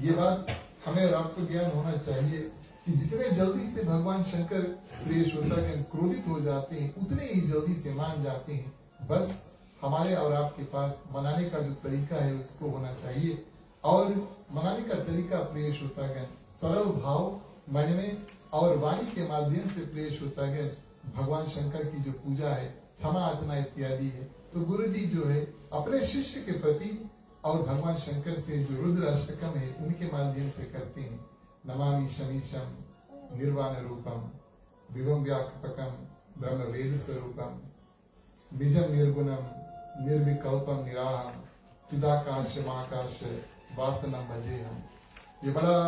ये बात हमें और आपको ज्ञान होना चाहिए कि जितने जल्दी से भगवान शंकर प्रिय श्रोतागण क्रोधित हो जाते हैं, उतने ही जल्दी से मान जाते हैं। बस हमारे और आपके पास मनाने का जो तरीका है उसको होना चाहिए। और मनाने का तरीका प्रिय श्रोतागण सरल भाव मन में और वाणी के माध्यम से प्रिय श्रोतागण भगवान शंकर की जो पूजा है, क्षमा याचना इत्यादि है। तो गुरु जी जो है अपने शिष्य के प्रति और भगवान शंकर से जो रुद्र अष्टकम है उनके माध्यम से करते हैं। नमामि शमीशम निर्वाण रूपम विभम व्यापकम ब्रह्म वेद स्वरूपम बीजम निर्गुणम निर्विकल्पम निराहम चिदाकाशमाकाश वासनम भजे हम। ये बड़ा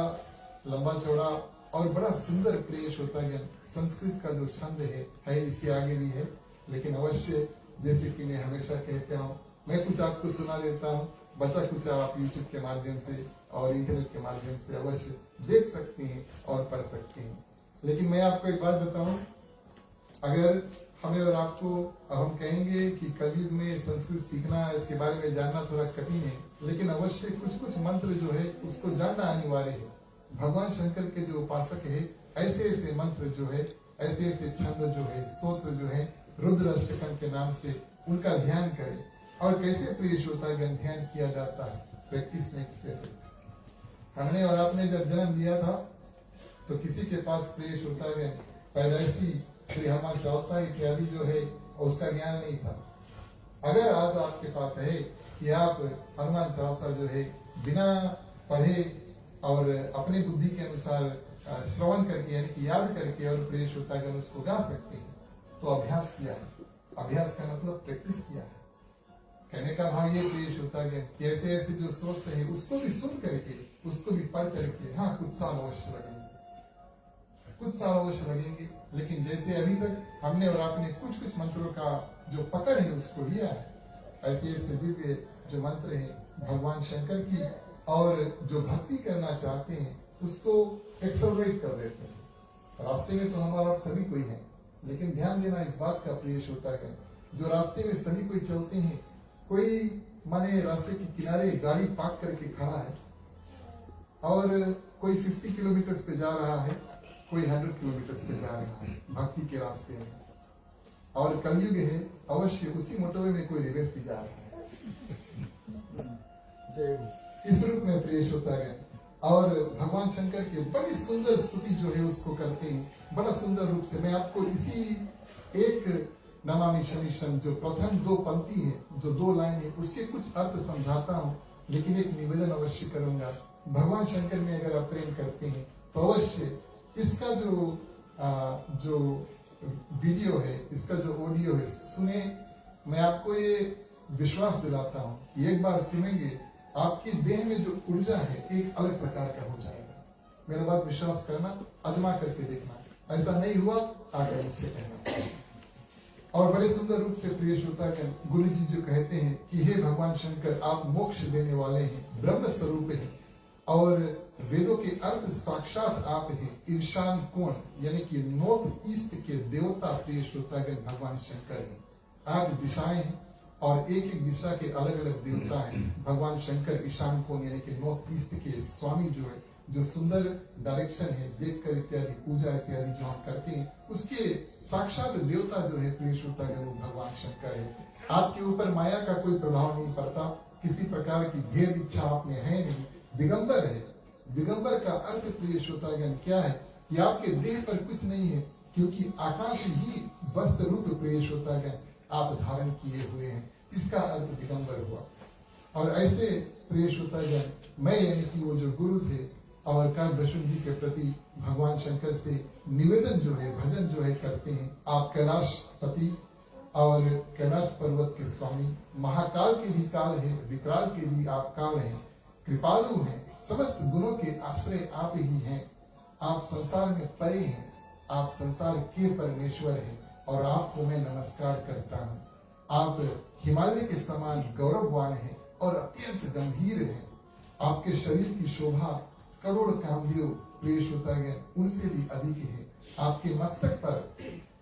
लंबा चौड़ा और बड़ा सुंदर प्रिय श्रोतागण संस्कृत का जो छंद है इससे आगे भी है, लेकिन अवश्य जैसे कि मैं हमेशा कहता हूँ, मैं कुछ आपको सुना देता हूँ, बचा कुछ आप यूट्यूब के माध्यम से और इंटरनेट के माध्यम से अवश्य देख सकते हैं और पढ़ सकते हैं। लेकिन मैं आपको एक बात बताऊं, अगर हमें और आपको अब हम कहेंगे कि कलयुग में संस्कृत सीखना, इसके बारे में जानना थोड़ा कठिन है, लेकिन अवश्य कुछ कुछ मंत्र जो है उसको जानना अनिवार्य है। भगवान शंकर के जो उपासक है ऐसे ऐसे मंत्र जो है, ऐसे ऐसे छंद जो है, स्तोत्र जो है रुद्र अष्टकम के नाम से उनका ध्यान करें। और कैसे प्रिय श्रोतागण ध्यान किया जाता है, प्रैक्टिस मेक्स परफेक्ट। हमने और आपने जब जन्म लिया था तो किसी के पास प्रिय श्रोतागण पैदाइशी श्री हनुमान चालीसा इत्यादि जो है उसका ज्ञान नहीं था। अगर आज आपके पास है कि आप हनुमान चालीसा जो है बिना पढ़े और अपने बुद्धि के अनुसार श्रवण करके यानी कि याद करके और प्रिय श्रोतागण उसको गा सकते हैं, तो अभ्यास किया है। अभ्यास का मतलब प्रैक्टिस किया है। कहने का भाव ये प्रिय श्रोतागण कि ऐसे ऐसे जो सोचते हैं उसको भी सुन करके, उसको भी पढ़ करके, हाँ कुछ साल अवश्य लगेंगे, कुछ साल अवश्य लगेंगे, लेकिन जैसे अभी तक हमने और आपने कुछ कुछ मंत्रों का जो पकड़ है उसको लिया है, ऐसे ऐसे दिव्य जो मंत्र है भगवान शंकर की और जो भक्ति करना चाहते हैं उसको एक्सेलरेट कर देते हैं। रास्ते में तो हमारा सभी कोई है, लेकिन ध्यान देना इस बात का प्रिय श्रोतागण, जो रास्ते में सभी कोई चलते हैं, कोई माने रास्ते के किनारे गाड़ी पार्क करके खड़ा है और कोई 50 किलोमीटर पे जा रहा है, कोई 100 किलोमीटर पे जा रहा है भक्ति के रास्ते में। और कलयुग है, अवश्य उसी मोटरवे में कोई रिवर्स भी जा रहा है। इस रूप में प्रिय श्रोतागण और भगवान शंकर की बड़ी सुंदर स्तुति जो है उसको करते हैं बड़ा सुंदर रूप से। मैं आपको इसी एक नमामि शमीशम जो प्रथम दो पंक्ति है, जो दो लाइन है, उसके कुछ अर्थ समझाता हूँ, लेकिन एक निवेदन अवश्य करूंगा। भगवान शंकर में अगर आप प्रेम करते हैं तो अवश्य इसका जो वीडियो है, इसका जो ऑडियो है सुने। मैं आपको ये विश्वास दिलाता हूँ कि एक बार सुनेंगे आपकी देह में जो ऊर्जा है एक अलग प्रकार का हो जाएगा। मेरा बात विश्वास करना, आजमा करके देखना। ऐसा नहीं हुआ आगे मुझसे कहना। और बड़े सुंदर रूप से प्रिय श्रोतागण गुरु जी जो कहते हैं कि हे भगवान शंकर, आप मोक्ष देने वाले हैं, ब्रह्म स्वरूप हैं और वेदों के अर्थ साक्षात आप हैं। ईशान कोण यानी कि नॉर्थ ईस्ट के देवता प्रिय श्रोतागण भगवान शंकर हैं। 8 दिशाएं हैं और एक एक दिशा के अलग अलग देवता हैं। भगवान शंकर ईशान कोण यानी कि नॉर्थ ईस्ट के स्वामी जो है, जो सुंदर डायरेक्शन है देखकर इत्यादि पूजा इत्यादि जो हम करते हैं, उसके साक्षात देवता जो है प्रिय श्रोतागण भगवान शंकर है। आपके ऊपर माया का कोई प्रभाव नहीं पड़ता, किसी प्रकार की भेद इच्छा आप में है नहीं, दिगंबर है। दिगंबर का अर्थ प्रिय श्रोतागण क्या है कि आपके देह पर कुछ नहीं है, क्योंकि आकाश ही वस्त्र रूप प्रिय श्रोतागण आप धारण किए हुए हैं। इसका अर्थ दिगंबर हुआ। और ऐसे प्रिय श्रोतागण मैं यानी कि वो जो गुरु थे और कालभैरव जी के प्रति भगवान शंकर से निवेदन जो है, भजन जो है करते हैं। आप कैलाशपति और कैलाश पर्वत के स्वामी, महाकाल के भी काल है, विकराल के भी आप काल हैं, कृपालु हैं, समस्त गुणों के आश्रय आप ही हैं। आप संसार में परे हैं, आप संसार के परमेश्वर हैं और आपको मैं नमस्कार करता हूँ। आप हिमालय के समान गौरववान हैं और अत्यंत गंभीर हैं। आपके शरीर की शोभा करोड़ कामदेव प्रिय श्रोतागण उनसे भी अधिक है। आपके मस्तक पर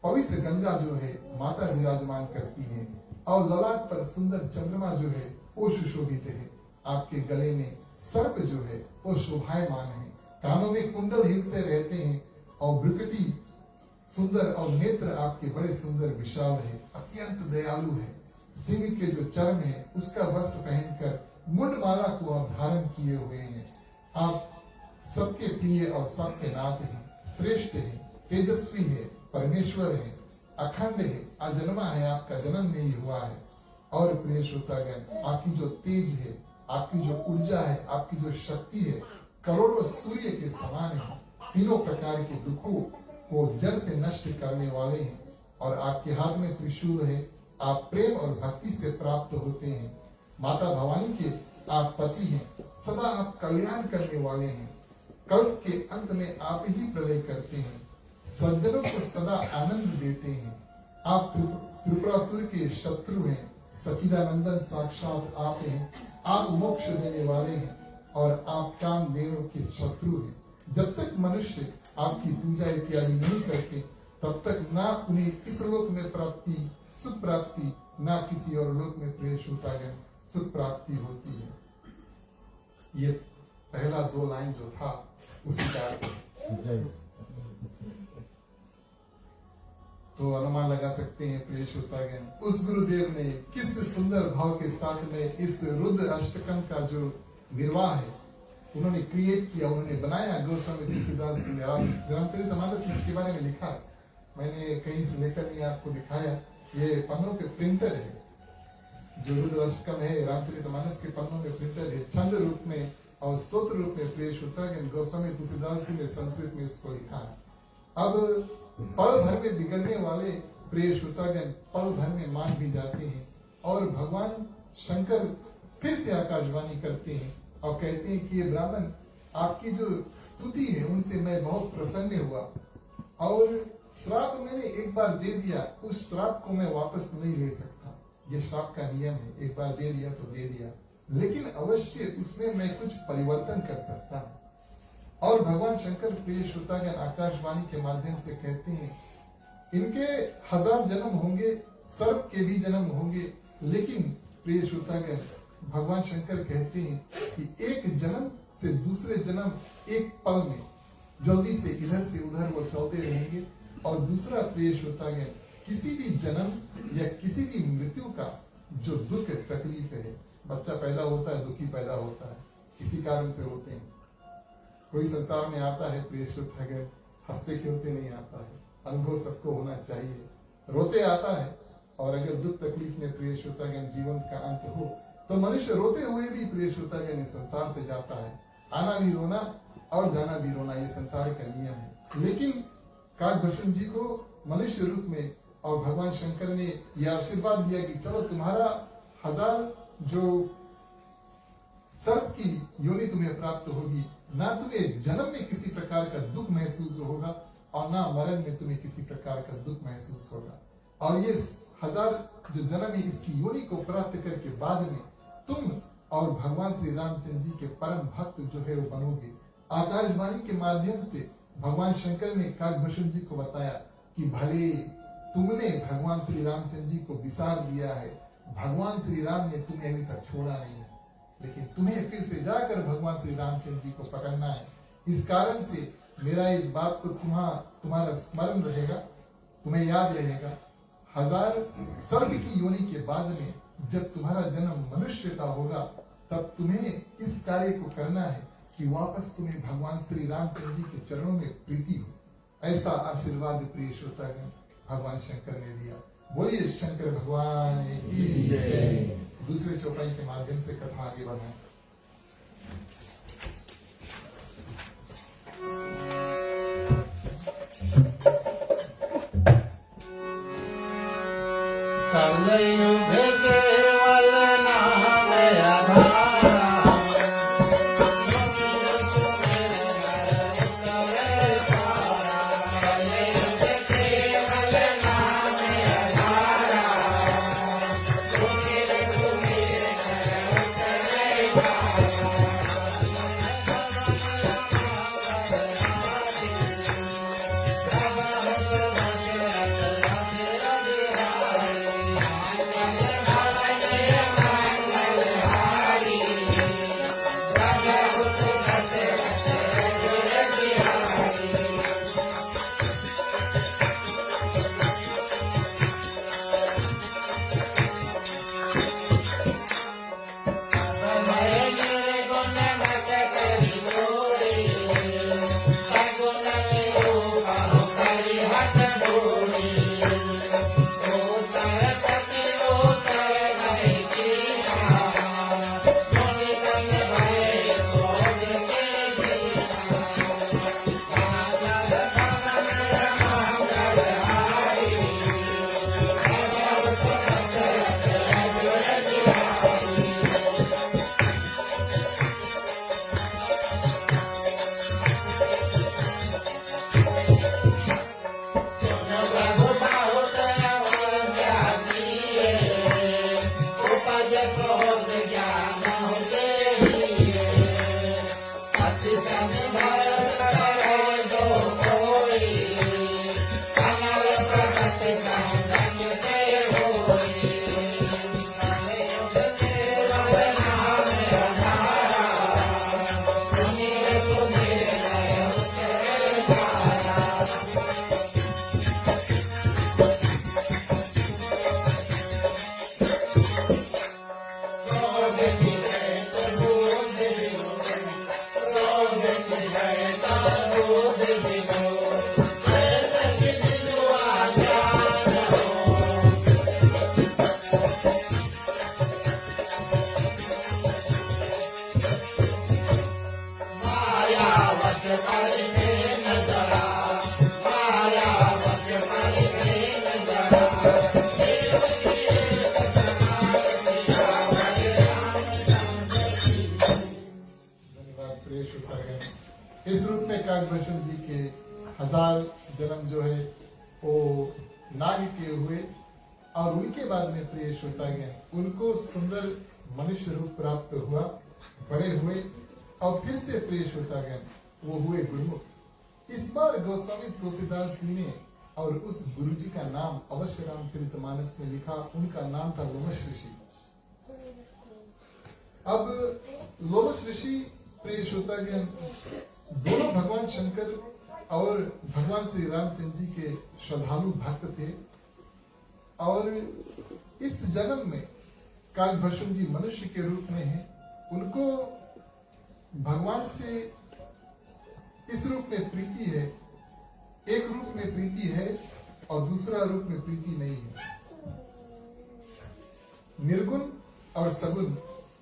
पवित्र गंगा जो है माता विराजमान करती है और ललाट पर सुंदर चंद्रमा जो है वो सुशोभित है। आपके गले में सर्प जो है वो शोभायमान है। कानों में कुंडल हिलते रहते हैं और भ्रुकुटी सुंदर और नेत्र आपके बड़े सुंदर विशाल है, अत्यंत दयालु है। सिंह के जो चर्म है उसका वस्त्र पहनकर मुंडमाला को आप धारण किए हुए हैं। आप सबके प्रिय और सबके नाथ हैं, श्रेष्ठ है, तेजस्वी है, परमेश्वर है, अखंड है, अजन्मा है, आपका जन्म नहीं हुआ है। और प्रिय श्रोतागण आपकी जो तेज है, आपकी जो ऊर्जा है, आपकी जो शक्ति है करोड़ों सूर्य के समान है। तीनों प्रकार के दुखों को जड़ से नष्ट करने वाले हैं और आपके हाथ में त्रिशूल है। आप प्रेम और भक्ति से प्राप्त होते हैं। माता भवानी के आप पति हैं, सदा आप कल्याण करने वाले हैं। कल्प के अंत में आप ही प्रलय करते हैं, सज्जनों को सदा आनंद देते हैं। आप त्रिपुरासुर के शत्रु हैं, सच्चिदानंदन साक्षात आप हैं। आप मोक्ष देने वाले हैं और आप कामदेवों के शत्रु हैं। जब तक मनुष्य आपकी पूजा इत्यादि नहीं करते तब तक ना उन्हें इस लोक में प्राप्ति सुख प्राप्ति ना किसी और लोक में प्रेष होता है सुख प्राप्ति होती है। ये पहला दो लाइन जो था उसी का तो अनुमान लगा सकते हैं प्रिय श्रोतागण उस गुरुदेव ने किस सुंदर भाव के साथ में इस रुद्र अष्टकम का जो निर्वाह है उन्होंने क्रिएट किया, उन्होंने बनाया। गोस्वामी तुलसीदास ने रामचरितमानस में इसके बारे में लिखा। मैंने कहीं से लेकर नहीं आपको दिखाया। ये पन्नों के प्रिंटर है जो रुद्र अष्टकम है, रामचरितमानस के पन्नों में प्रिंटर है, छंद रूप में और स्तोत्र रूप में प्रिय श्रोतागण गोस्वामी तुलसीदास जी ने संस्कृत में इसको लिखा है। अब पल भर में बिगड़ने वाले प्रिय श्रोतागण पल भर में मान भी जाते हैं और भगवान शंकर फिर से आकाशवाणी करते हैं और कहते हैं कि ये ब्राह्मण आपकी जो स्तुति है उनसे मैं बहुत प्रसन्न हुआ और श्राप मैंने एक बार दे दिया, उस श्राप को मैं वापस नहीं ले सकता। ये श्राप का नियम है, एक बार दे दिया तो दे दिया, लेकिन अवश्य उसमें मैं कुछ परिवर्तन कर सकता हूँ। और भगवान शंकर प्रिय श्रोतागण आकाशवाणी के माध्यम से कहते हैं इनके 1000 जन्म होंगे, सर्प के भी जन्म होंगे, लेकिन प्रिय श्रोतागण भगवान शंकर कहते हैं कि एक जन्म से दूसरे जन्म एक पल में जल्दी से इधर से उधर वो चलते रहेंगे। और दूसरा प्रिय श्रोतागण किसी भी जन्म या किसी भी मृत्यु का जो दुख तकलीफ है, बच्चा पैदा होता है दुखी पैदा होता है, किसी कारण से होते हैं। कोई संसार में आता है प्रिय श्रोतागण हंसते खेलते नहीं आता है, अनुभव सबको होना चाहिए। रोते आता है और अगर दुख तकलीफ में प्रिय श्रोतागण जीवन का अंत हो तो मनुष्य रोते हुए भी प्रिय श्रोतागण इस संसार से जाता है। आना भी रोना और जाना भी रोना, ये संसार का नियम है। लेकिन काकभूषण जी को मनुष्य रूप में और भगवान शंकर ने यह आशीर्वाद दिया कि चलो तुम्हारा 1000 जो सर्प की योनि तुम्हें प्राप्त होगी, ना तुम्हें जन्म में किसी प्रकार का दुख महसूस होगा और ना मरण में तुम्हें किसी प्रकार का दुख महसूस होगा। और ये 1000 जो जन्म है इसकी योनि को प्राप्त करके बाद में तुम और भगवान श्री रामचंद्र जी के परम भक्त जो है वो बनोगे। आकाशवाणी के माध्यम से भगवान शंकर ने काकभूषण जी को बताया कि भले तुमने भगवान श्री रामचंद्र जी को विसार दिया है, भगवान श्री राम ने तुम्हें अभी तक छोड़ा नहीं है, लेकिन तुम्हें फिर से जाकर भगवान श्री रामचंद्र जी को पकड़ना है। इस कारण से मेरा इस बात को तुम्हारा स्मरण रहेगा, तुम्हें याद रहेगा। 1000 सर्प की योनि के बाद में जब तुम्हारा जन्म मनुष्य का होगा तब तुम्हें इस कार्य को करना है कि वापस तुम्हें भगवान श्री रामचंद्र जी के चरणों में प्रीति हो। ऐसा आशीर्वाद प्रिय श्रोतागण भगवान शंकर ने दिया। बोलिए शंकर भगवान की जय। दूसरे चौपाई के माध्यम से कथा आगे बढ़ाएं। कलयुग केवल नाम आधार, कलयुग काकभूषण जी के 1000 जन्म जो है वो नाग के हुए और उनके बाद में प्रिय श्रोतागण उनको सुंदर मनुष्य रूप प्राप्त हुआ, बड़े हुए और फिर से प्रिय श्रोतागण वो हुए गुरुमुख। इस बार गोस्वामी तुलसीदास जी ने और उस गुरु जी का नाम अवश्य रामचरितमानस में लिखा, उनका नाम था लोमश ऋषि। अब लोमश ऋषि प्रिय श्रोतागण दोनों भगवान शंकर और भगवान श्री रामचंद्र जी के श्रद्धालु भक्त थे और इस जन्म में काकभूषण जी मनुष्य के रूप में हैं। उनको भगवान से इस रूप में प्रीति है, एक रूप में प्रीति है और दूसरा रूप में प्रीति नहीं है। निर्गुण और सगुण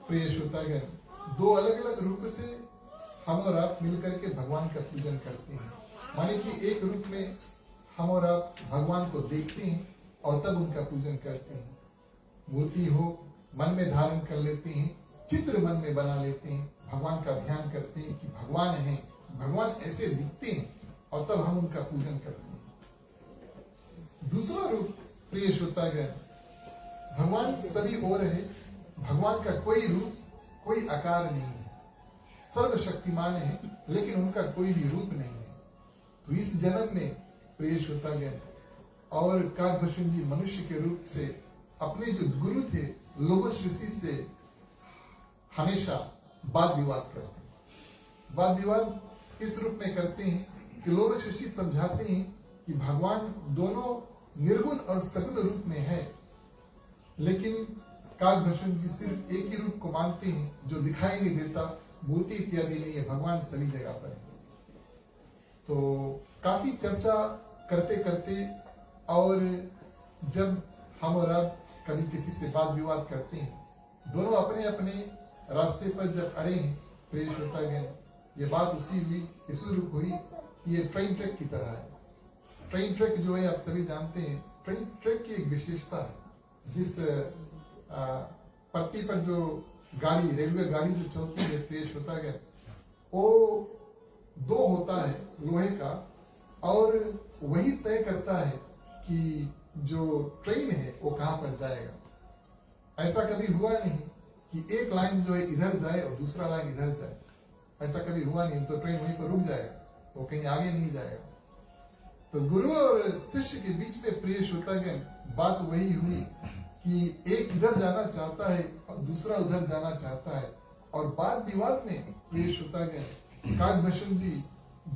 प्रिय श्रोतागण दो अलग अलग रूप से हम और आप मिलकर के भगवान का पूजन करते हैं। माने कि एक रूप में हम और आप भगवान को देखते हैं और तब उनका पूजन करते हैं। मूर्ति हो मन में धारण कर लेते हैं, चित्र मन में बना लेते हैं, भगवान का ध्यान करते हैं कि भगवान है, भगवान ऐसे दिखते हैं और तब हम उनका पूजन करते हैं। दूसरा रूप प्रिय श्रोतागण भगवान सभी ओर है, भगवान का कोई रूप कोई आकार नहीं है, सर्वशक्तिमान है लेकिन उनका कोई भी रूप नहीं है। तो इस जन्म में प्रिय श्रोतागण और काकभूषण जी मनुष्य के रूप से अपने जो गुरु थे लोमश ऋषि से हमेशा वाद विवाद करते हैं। वाद विवाद इस रूप में करते हैं कि लोमश ऋषि समझाते हैं कि भगवान दोनों निर्गुण और सगुण रूप में है, लेकिन काकभूषण जी सिर्फ एक ही रूप को मानते हैं जो दिखाई नहीं देता, मूर्ति इत्यादि नहीं है, भगवान सभी जगह पर है। तो काफी चर्चा करते करते और जब हम और आप कभी किसी से वाद विवाद करते हैं, दोनों अपने अपने रास्ते पर जब अड़े हैं प्रिय श्रोतागण, ये बात इसी रूप हुई कि ये ट्रेन ट्रैक की तरह है। ट्रेन ट्रैक जो है आप सभी जानते हैं, ट्रेन ट्रैक की एक विशेषता है, जिस पट्टी पर जो गाड़ी रेलवे गाड़ी जो चलती है प्रिय श्रोतागण, वो दो होता है लोहे का और वही तय करता है कि जो ट्रेन है वो कहां पर जाएगा। ऐसा कभी हुआ नहीं कि एक लाइन जो है इधर जाए और दूसरा लाइन इधर जाए, ऐसा कभी हुआ नहीं। तो ट्रेन वहीं पर रुक जाएगा, वो कहीं आगे नहीं जाएगा। तो गुरु और शिष्य के बीच में प्रिय श्रोतागण बात वही हुई कि एक इधर जाना चाहता है और दूसरा उधर जाना चाहता है, और वाद विवाद में प्रिय श्रोतागण काकभूषण जी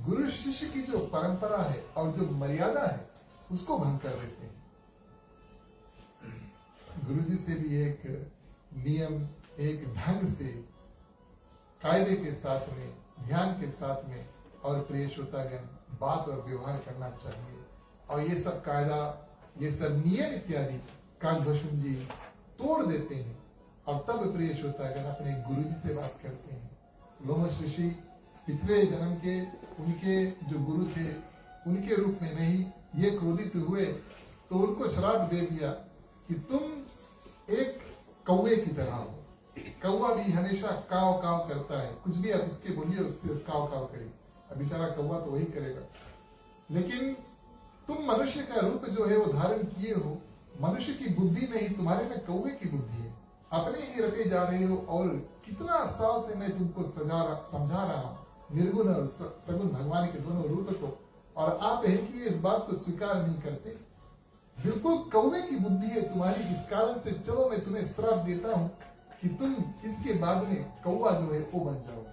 गुरु शिष्य की जो परंपरा है और जो मर्यादा है उसको भंग कर देते हैं। गुरु जी से भी एक नियम, एक ढंग से, कायदे के साथ में, ध्यान के साथ में और प्रिय श्रोतागण बात और व्यवहार करना चाहिए। और ये सब कायदा, ये सब नियम इत्यादि काकभूषण जी तोड़ देते हैं और तब प्रिय श्रोतागण अपने गुरु जी से बात करते हैं। लोमश ऋषि पिछले जन्म के उनके जो गुरु थे उनके रूप में नहीं, ये क्रोधित हुए तो उनको श्राप दे दिया कि तुम एक कौवे की तरह हो। कौवा भी हमेशा काव काव करता है, कुछ भी आप इसके बोलिए सिर्फ काव काव करे, अब बेचारा कौवा तो वही करेगा। लेकिन तुम मनुष्य का रूप जो है वो धारण किए हो, मनुष्य की बुद्धि नहीं, तुम्हारे में कौवे की बुद्धि है, अपने ही रटे जा रहे हो। और कितना साल से मैं तुमको समझा रहा हूं निर्गुण और सगुण भगवान के दोनों रूप को, और आप है कि इस बात को स्वीकार नहीं करते। बिल्कुल कौवे की बुद्धि है तुम्हारी, इस कारण से चलो मैं तुम्हें श्राप देता हूं कि तुम इसके बाद में कौवा जो है वो बन जाओ।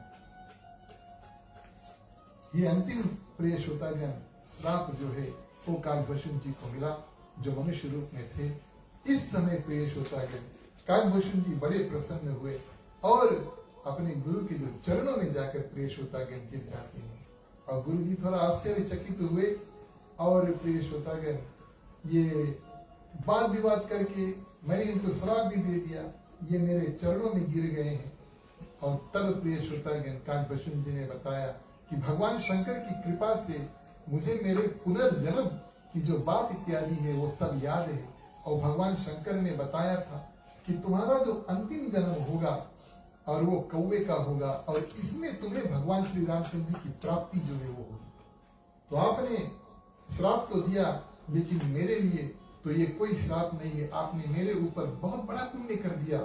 ये अंतिम प्रिय श्रोतागण श्राप जो है वो काकभूषण जी को मिला जो मनुष्य रूप में थे। इस समय प्रिय श्रोतागण काकभूषण जी बड़े प्रसन्न हुए और अपने गुरु के जो चरणों में जाकर प्रिय श्रोतागण गिर जाते हैं। और गुरु जी थोड़ा आश्चर्यचकित हुए और प्रिय श्रोतागण ये वाद विवाद करके मैंने इनको श्राप भी दे दिया, ये मेरे चरणों में गिर गए हैं। और तब प्रिय श्रोतागण काकभूषण जी ने बताया कि भगवान शंकर की कृपा से मुझे मेरे पुनर्जन्म की जो बात इत्यादि है वो सब याद है। और भगवान शंकर ने बताया था कि तुम्हारा जो अंतिम जन्म होगा और वो कौवे का होगा, और इसमें तुम्हें भगवान श्री रामचंद्र जी की प्राप्ति जो है वो होगी। तो आपने श्राप तो दिया, लेकिन मेरे लिए तो ये कोई श्राप नहीं है। आपने मेरे ऊपर बहुत बड़ा पुण्य कर दिया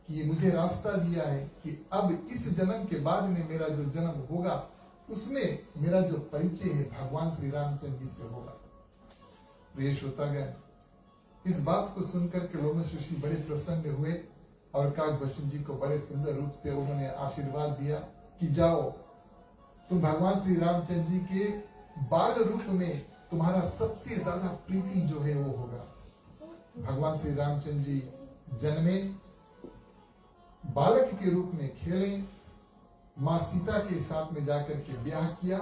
कि ये मुझे रास्ता दिया है कि अब इस जन्म के बाद में मेरा जो जन्म होगा उसमें मेरा जो परिचय है भगवान श्री रामचंद्र जी से होगा। प्रिय श्रोतागण, इस बात को सुनकर के लोमश ऋषि बड़े प्रसन्न हुए और काकभूषण जी को बड़े सुंदर रूप से उन्होंने आशीर्वाद दिया कि जाओ, तुम भगवान श्री रामचंद्र जी के बाल रूप में तुम्हारा सबसे ज्यादा प्रीति जो है वो होगा। भगवान श्री रामचंद्र जी जन्मे, बालक के रूप में खेले, मां सीता के साथ में जाकर के ब्याह किया,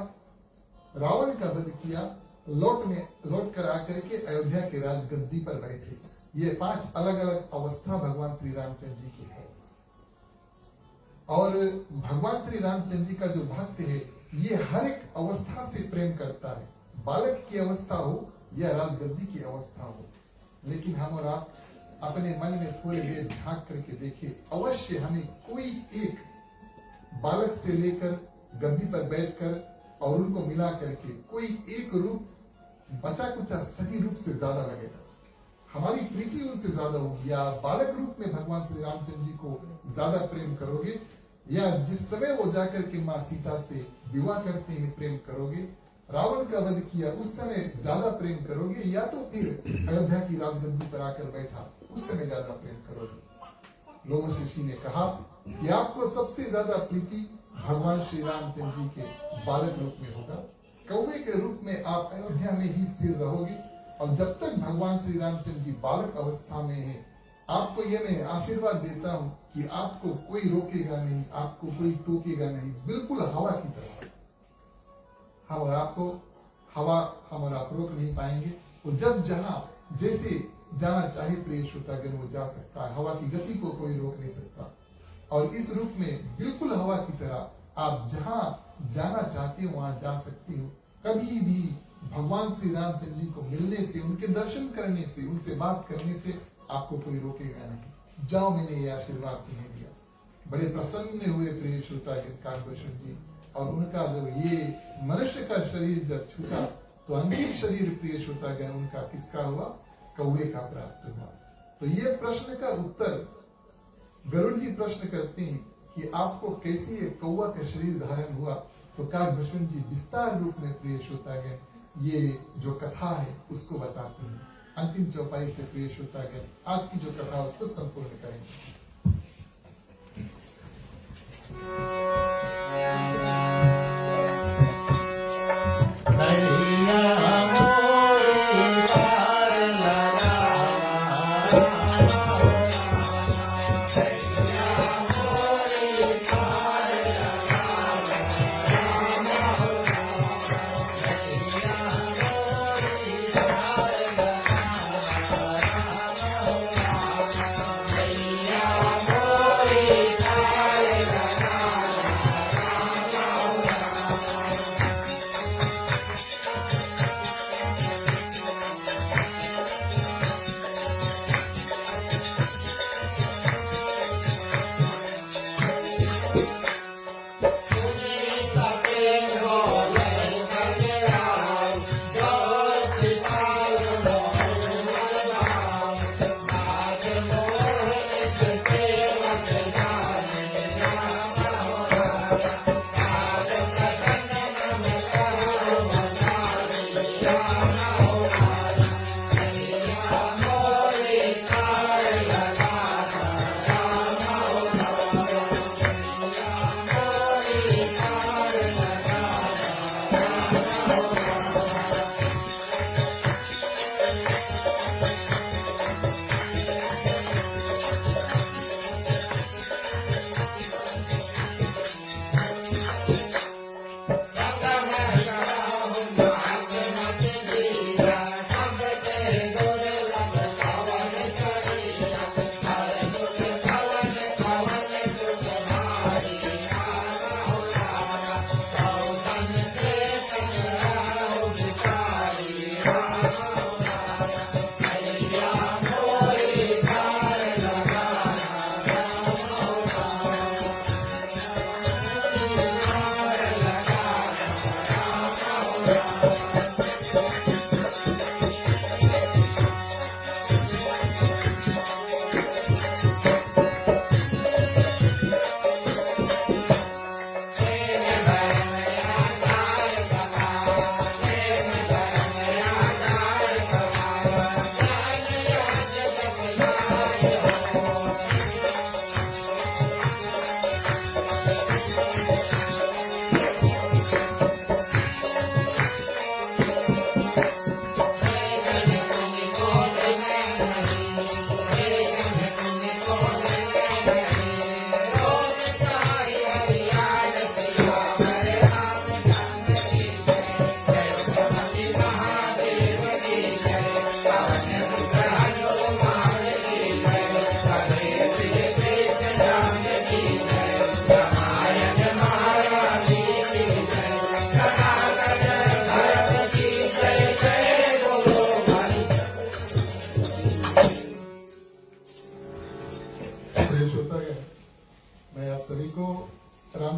रावण का वध किया, लौट कर आकर के अयोध्या के राजगद्दी पर बैठे। ये 5 अलग अलग अवस्था भगवान श्री रामचंद्र जी की है। और भगवान श्री रामचंद्र जी का जो भक्त है ये हर एक अवस्था से प्रेम करता है, बालक की अवस्था हो या राजगद्दी की अवस्था हो। लेकिन हम और आप अपने मन में थोड़ी देर झांक करके देखें, अवश्य हमें कोई एक बालक से लेकर गद्दी पर बैठकर और उनको मिला करके कोई एक रूप बचा कुचा सही रूप से ज्यादा लगेगा, हमारी प्रीति उनसे ज्यादा होगी। या बालक रूप में भगवान श्री रामचंद्र जी को ज्यादा प्रेम करोगे, या जिस समय वो जाकर के माँ सीता से विवाह करते हैं प्रेम करोगे, रावण का वध किया उस समय ज्यादा प्रेम करोगे, या तो फिर अयोध्या की राजगद्दी पर आकर बैठा उस समय ज्यादा प्रेम करोगे। लोमश ऋषि ने कहा कि आपको सबसे ज्यादा प्रीति भगवान श्री रामचंद्र जी के बालक रूप में होगा। कौवे के रूप में आप अयोध्या में ही स्थिर रहोगे, और जब तक भगवान श्री रामचंद्र जी बालक अवस्था में है, आपको ये मैं आशीर्वाद देता हूँ कि आपको कोई रोकेगा नहीं, आपको कोई टोकेगा नहीं, बिल्कुल हवा की तरह। हम और आप रोक नहीं पाएंगे। वो जब जहां जैसे जाना चाहे प्रिय श्रोतागण वो जा सकता है, हवा की गति को कोई रोक नहीं सकता। और इस रूप में बिल्कुल हवा की तरह आप जहां जाना चाहते हो वहां जा सकते हो। कभी भी भगवान श्री रामचंद्र जी को मिलने से, उनके दर्शन करने से, उनसे बात करने से आपको कोई रोकेगा नहीं। जाओ, मैंने ये आशीर्वाद तुम्हें दिया। बड़े प्रसन्न हुए प्रिय श्रोतागण काकभूषण जी, और उनका जब ये मनुष्य का शरीर जब छूटा तो अंतिम शरीर प्रिय श्रोतागण उनका किसका हुआ? कौवे का प्राप्त हुआ। तो ये प्रश्न का उत्तर गरुड़ जी प्रश्न करते हैं कि आपको कैसे ये कौवा का शरीर धारण हुआ? तो काकभूषण जी विस्तार रूप में प्रिय श्रोतागण ये जो कथा है उसको बताते हैं। अंतिम चौपाई से प्रिय श्रोतागण आज की जो कथा उसको संपूर्ण करेंगे।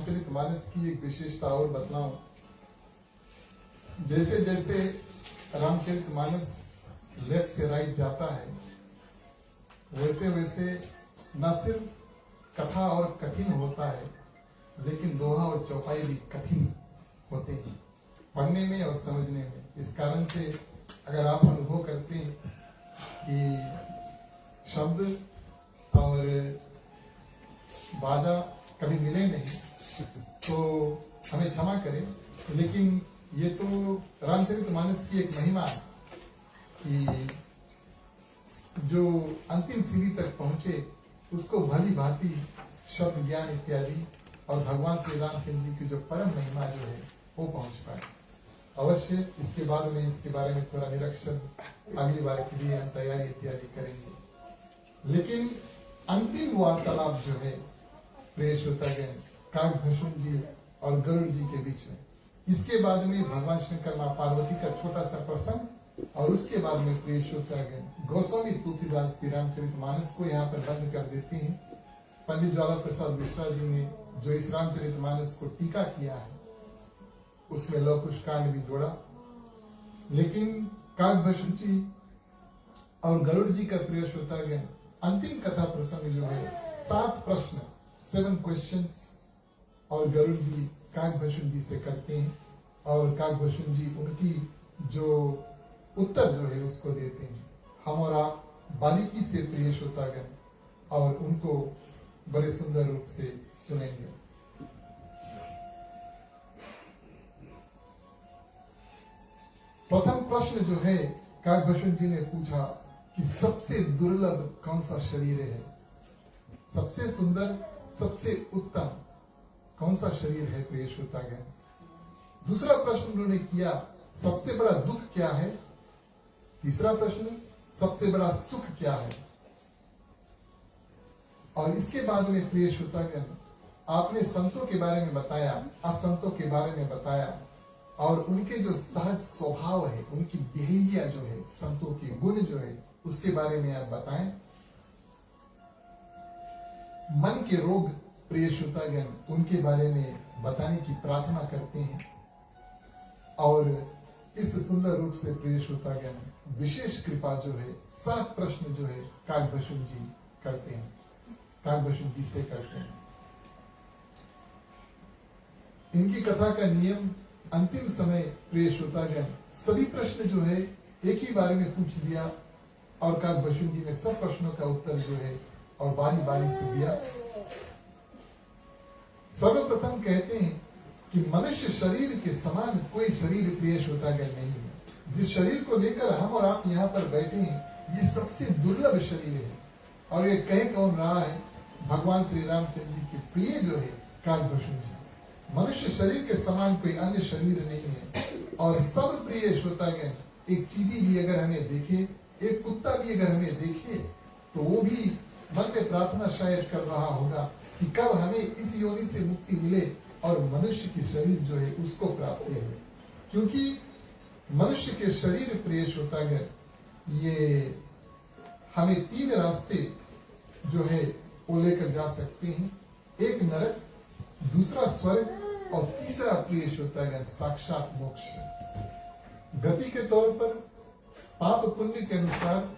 रामचरितमानस की एक विशेषता और बतलाऊं। जैसे जैसे रामचरितमानस लेफ्ट से राइट जाता है, वैसे वैसे न सिर्फ कथा और कठिन होता है, लेकिन दोहा और चौपाई भी कठिन होते हैं पढ़ने में और समझने में। इस कारण से अगर आप अनुभव करते हैं कि शब्द और बाजा कभी मिले नहीं, तो हमें क्षमा करें, लेकिन ये तो रामचरितमानस की एक महिमा है कि जो अंतिम सीढ़ी तक पहुंचे उसको भली भांति शब्द ज्ञान इत्यादि और भगवान श्री रामचंद्र जी की जो परम महिमा जो है वो पहुंच पाए। अवश्य इसके बाद में इसके बारे में थोड़ा निरीक्षण अगली बार के लिए हम तैयारी इत्यादि करेंगे। लेकिन अंतिम वार्तालाप जो है प्रिय श्रोतागण काकभूषण जी और गरुड़ जी के बीच में, इसके बाद में भगवान शंकर मां पार्वती का छोटा सा प्रसंग, और उसके बाद में प्रिय श्रोतागण गोस्वामी तुलसीदास की रामचरितमानस को यहाँ पर बंद कर देते हैं। पंडित ज्वाला प्रसाद मिश्रा जी ने जो इस रामचरितमानस को टीका किया है उसमें लव कुश कांड भी जोड़ा, लेकिन काकभूषण जी और गरुड़ जी का प्रिय श्रोतागण अंतिम कथा प्रसंग जो है 7 प्रश्न 7 क्वेश्चंस और गरुड़ जी काकभूषण जी से करते हैं और काकभूषण जी उनकी जो उत्तर जो है उसको देते हैं। हम और आप बारीकी से प्रिय श्रोतागण और उनको बड़े सुंदर रूप से सुनेंगे। प्रथम प्रश्न जो है काकभूषण जी ने पूछा कि सबसे दुर्लभ कौन सा शरीर है, सबसे सुंदर सबसे उत्तम कौन सा शरीर है प्रिय श्रोतागण। दूसरा प्रश्न उन्होंने किया सबसे बड़ा दुख क्या है, तीसरा प्रश्न सबसे बड़ा सुख क्या है। और इसके बाद में प्रिय श्रोतागण आपने संतों के बारे में बताया, असंतों के बारे में बताया और उनके जो सहज स्वभाव है, उनकी बिहेवियर जो है, संतों के गुण जो है उसके बारे में आप बताएं। मन के रोग प्रिय श्रोतागण उनके बारे में बताने की प्रार्थना करते हैं और इस सुंदर रूप से प्रिय श्रोतागण विशेष कृपा जो है 7 प्रश्न जो है काकभूषण जी करते हैं, काकभूषण जी से करते हैं। इनकी कथा का नियम अंतिम समय प्रिय श्रोतागण सभी प्रश्न जो है एक ही बारे में पूछ दिया और काकभूषण जी ने सब प्रश्नों का उत्तर जो है और बारी बारी से दिया। सर्वप्रथम कहते हैं कि मनुष्य शरीर के समान कोई शरीर प्रिय श्रोतागण नहीं है। जिस शरीर को लेकर हम और आप यहाँ पर बैठे हैं ये सबसे दुर्लभ शरीर है और ये कह कौन रहा है, भगवान श्री रामचंद्र जी के प्रिय जो है काकभूषण जी। मनुष्य शरीर के समान कोई अन्य शरीर नहीं है और सब प्रिय श्रोतागण एक चींटी भी अगर हमें देखे, एक कुत्ता भी अगर हमें देखे तो वो भी मन में प्रार्थना शायद कर रहा होगा कि कब हमें इस योनि से मुक्ति मिले और मनुष्य की शरीर जो है उसको प्राप्ति है। क्योंकि मनुष्य के शरीर प्रिय श्रोतागण ये हमें 3 रास्ते जो है वो लेकर जा सकते हैं, एक नरक, दूसरा स्वर्ग और तीसरा प्रिय श्रोतागण साक्षात मोक्ष। गति के तौर पर पाप पुण्य के अनुसार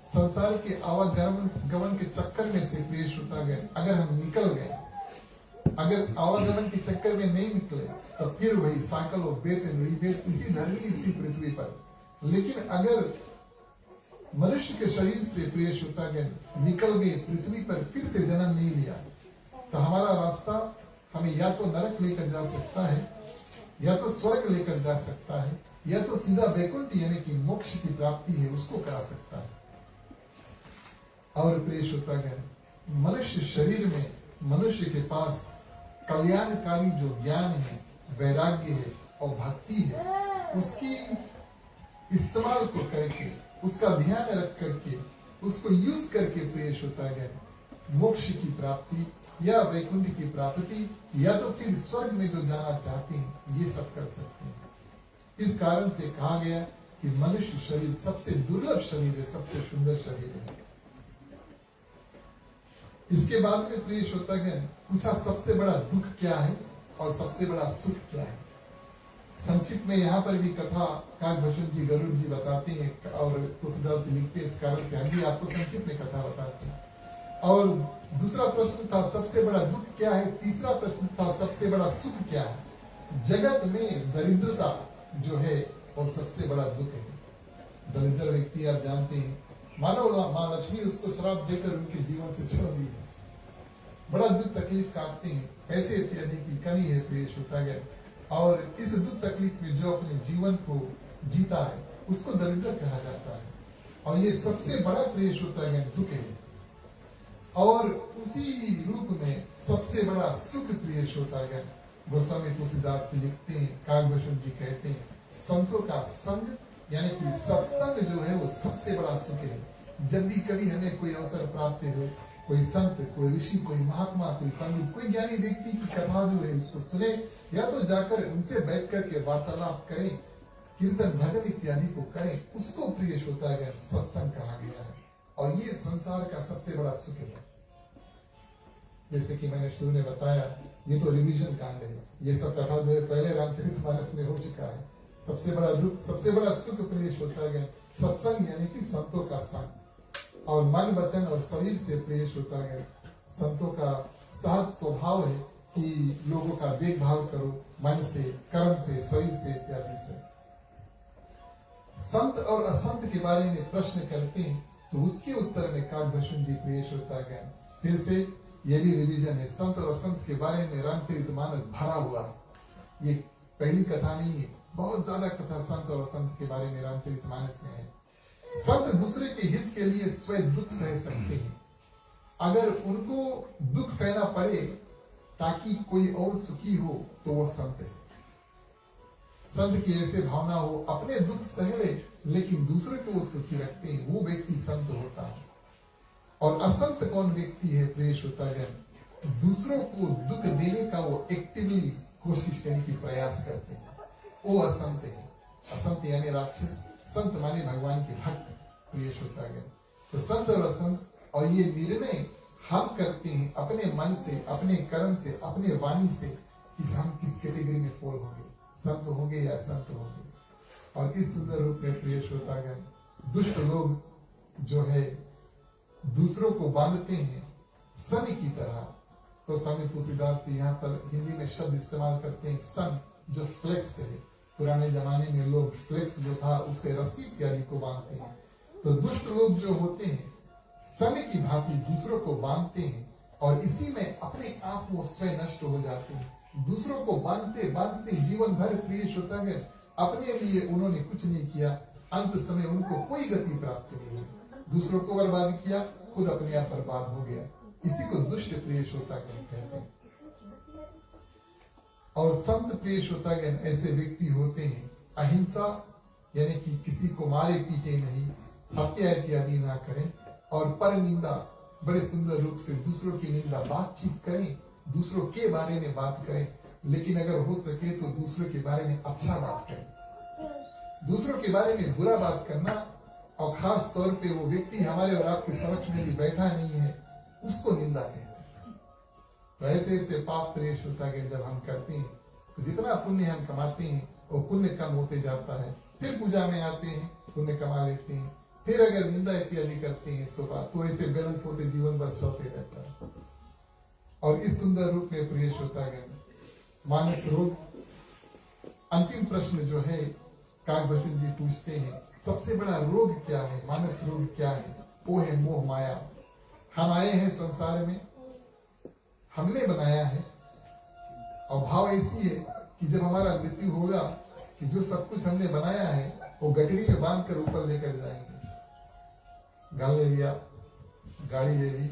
संसार के आवागमन के चक्कर में से प्रिय श्रोतागण अगर हम निकल गए, अगर आवागमन के चक्कर में नहीं निकले तो फिर वही साइकिल ऑफ बेथ एंड रीबेथ इसी धरनी इसी पृथ्वी पर। लेकिन अगर मनुष्य के शरीर से प्रिय श्रोतागण निकल गए, पृथ्वी पर फिर से जन्म नहीं लिया, तो हमारा रास्ता हमें या तो नरक लेकर जा सकता है, या तो स्वर्ग लेकर जा सकता है, या तो सीधा वैकुंठ यानी कि मोक्ष की प्राप्ति है उसको करा सकता है। और प्रिय श्रोतागण मनुष्य शरीर में मनुष्य के पास कल्याणकारी जो ज्ञान है, वैराग्य है और भक्ति है, उसकी इस्तेमाल को करके, उसका ध्यान रख करके, उसको यूज करके प्रिय श्रोतागण मोक्ष की प्राप्ति या वैकुंठ की प्राप्ति या तो फिर स्वर्ग में जो जाना चाहते हैं ये सब कर सकते हैं। इस कारण से कहा गया कि मनुष्य शरीर सबसे दुर्लभ शरीर है, सबसे सुंदर शरीर है। इसके बाद में प्रिय श्रोतागण पूछा सबसे बड़ा दुख क्या है, और सबसे बड़ा सुख क्या है। संक्षिप्त में यहाँ पर भी कथा काकभूषण जी गरुड़ जी बताते हैं और तुलसीदास जी लिखते हैं, इस कारण से हम भी आपको संक्षिप्त में कथा बताते हैं। और दूसरा प्रश्न था सबसे बड़ा दुख क्या है, तीसरा प्रश्न था सबसे बड़ा सुख क्या है। जगत में दरिद्रता जो है वो सबसे बड़ा दुख है। दरिद्र व्यक्ति आप जानते हैं, मानो माँ लक्ष्मी उसको श्राप देकर उनके जीवन से छोड़ दी है, बड़ा दुख तकलीफ काटते हैं, पैसे इत्यादि की कमी है प्रिय श्रोतागण। और इस दुख तकलीफ में जो अपने जीवन को जीता है उसको दरिद्र कहा जाता है, और ये सबसे बड़ा प्रिय श्रोतागण दुख है। और उसी रूप में सबसे बड़ा सुख प्रिय श्रोतागण गोस्वामी तुलसीदास जी लिखते हैं, काकभूषण जी कहते हैं, संतों का संग यानी कि सत्संग जो है वो सबसे बड़ा सुख है। जब भी कभी हमें कोई अवसर प्राप्त हो, कोई संत, कोई ऋषि, कोई महात्मा, कोई पंडित, कोई ज्ञानी व्यक्ति की कथा जो है उसको सुने, या तो जाकर उनसे बैठ करके वार्तालाप करें, कीर्तन भजन इत्यादि को करें, उसको प्रिय श्रोतागण सत्संग कहा गया है। और ये संसार का सबसे बड़ा सुख है। जैसे कि मैंने शुरू में बताया, ये तो रिवीजन कांड है, ये सब कथा जो है पहले रामचरितमानस में हो चुका है। सबसे बड़ा दुख, सबसे बड़ा सुख प्रिय श्रोतागण सत्संग यानी कि संतों का संग, और मन वचन और शरीर से प्रिय श्रोतागण संतों का सहज स्वभाव है कि लोगों का देखभाल करो, मन से, कर्म से, शरीर से इत्यादि से। संत और असंत के बारे में प्रश्न करते हैं तो उसके उत्तर में काकभूषण जी प्रिय श्रोतागण फिर से ये भी रिवीजन है। संत और असंत के बारे में रामचरितमानस भरा हुआ है। ये पहली कथा नहीं है, बहुत ज्यादा कथा संत और असंत के बारे में रामचरितमानस में है। संत दूसरे के हित के लिए स्वयं दुख सह सकते हैं। अगर उनको दुख सहना पड़े ताकि कोई और सुखी हो तो वो संत है। संत की ऐसे भावना हो, अपने दुख सह ले लेकिन दूसरे को वो सुखी रखते हैं, वो व्यक्ति संत होता है। और असंत कौन व्यक्ति है प्रिय श्रोतागण, दूसरों को दुख देने का वो एक्टिवली कोशिश करने की प्रयास करते हैं, वो असंत है। असंत यानी राक्षस, संत माने भगवान के भक्त प्रिय श्रोतागण। तो संत और असंत, और ये निर्णय हम करते हैं अपने मन से, अपने कर्म से, अपने वाणी से कि हम किस कैटेगरी में फॉल होंगे, संत होंगे या असंत होंगे। और इस सुंदर रूप में प्रिय श्रोतागण दुष्ट लोग जो है दूसरों को बांधते हैं सन की तरह। तो स्वामी तुलसीदास जी यहाँ पर हिंदी में शब्द इस्तेमाल करते हैं सन, जो फ्लेक्स है। पुराने जमाने में लोग फ्लेक्स जो था उससे रस्सी इत्यादि को बांधते हैं। तो दुष्ट लोग जो होते हैं सन की भांति दूसरों को बांधते हैं और इसी में अपने आप वो स्वयं नष्ट हो जाते हैं। दूसरों को बांधते बांधते जीवन भर प्रिय श्रोतागण अपने लिए उन्होंने कुछ नहीं किया, अंत समय उनको कोई गति प्राप्त नहीं हुई। दूसरों को बर्बाद किया, खुद अपने आप बर्बाद हो गया। इसी को दुष्ट प्रिय श्रोतागण कहते हैं। और संत प्रिय श्रोतागण ऐसे व्यक्ति होते हैं अहिंसा यानी कि किसी को मारे पीटे नहीं, हत्या इत्यादि ना करें, और पर निंदा बड़े सुंदर रूप से दूसरों की निंदा बातचीत करें, दूसरों के बारे में बात करें, लेकिन अगर हो सके तो दूसरों के बारे में अच्छा बात करें। दूसरों के बारे में बुरा बात करना, और खास तौर पे वो व्यक्ति हमारे और आपके समक्ष में भी बैठा नहीं है, उसको निंदा कहते हैं। तो ऐसे ऐसे पाप प्रिय श्रोतागण जब हम करते हैं तो जितना पुण्य हम कमाते हैं वो पुण्य कम होते जाता है। फिर पूजा में आते हैं, पुण्य कमा लेते हैं, फिर अगर निंदा इत्यादि करते हैं तो ऐसे बैलेंस होते जीवन भर चलते रहता है। और इस सुंदर रूप में प्रिय श्रोतागण मानस रोग, अंतिम प्रश्न जो है काकभूषण जी पूछते हैं, सबसे बड़ा रोग क्या है, मानस रोग क्या है? वो है मोह माया। हम आए हैं संसार में, हमने बनाया है, और भाव ऐसी है कि जब हमारा मृत्यु होगा कि जो सब कुछ हमने बनाया है वो गठरी में बांध कर ऊपर लेकर जाएंगे। घर ले लिया, गाड़ी ले ली,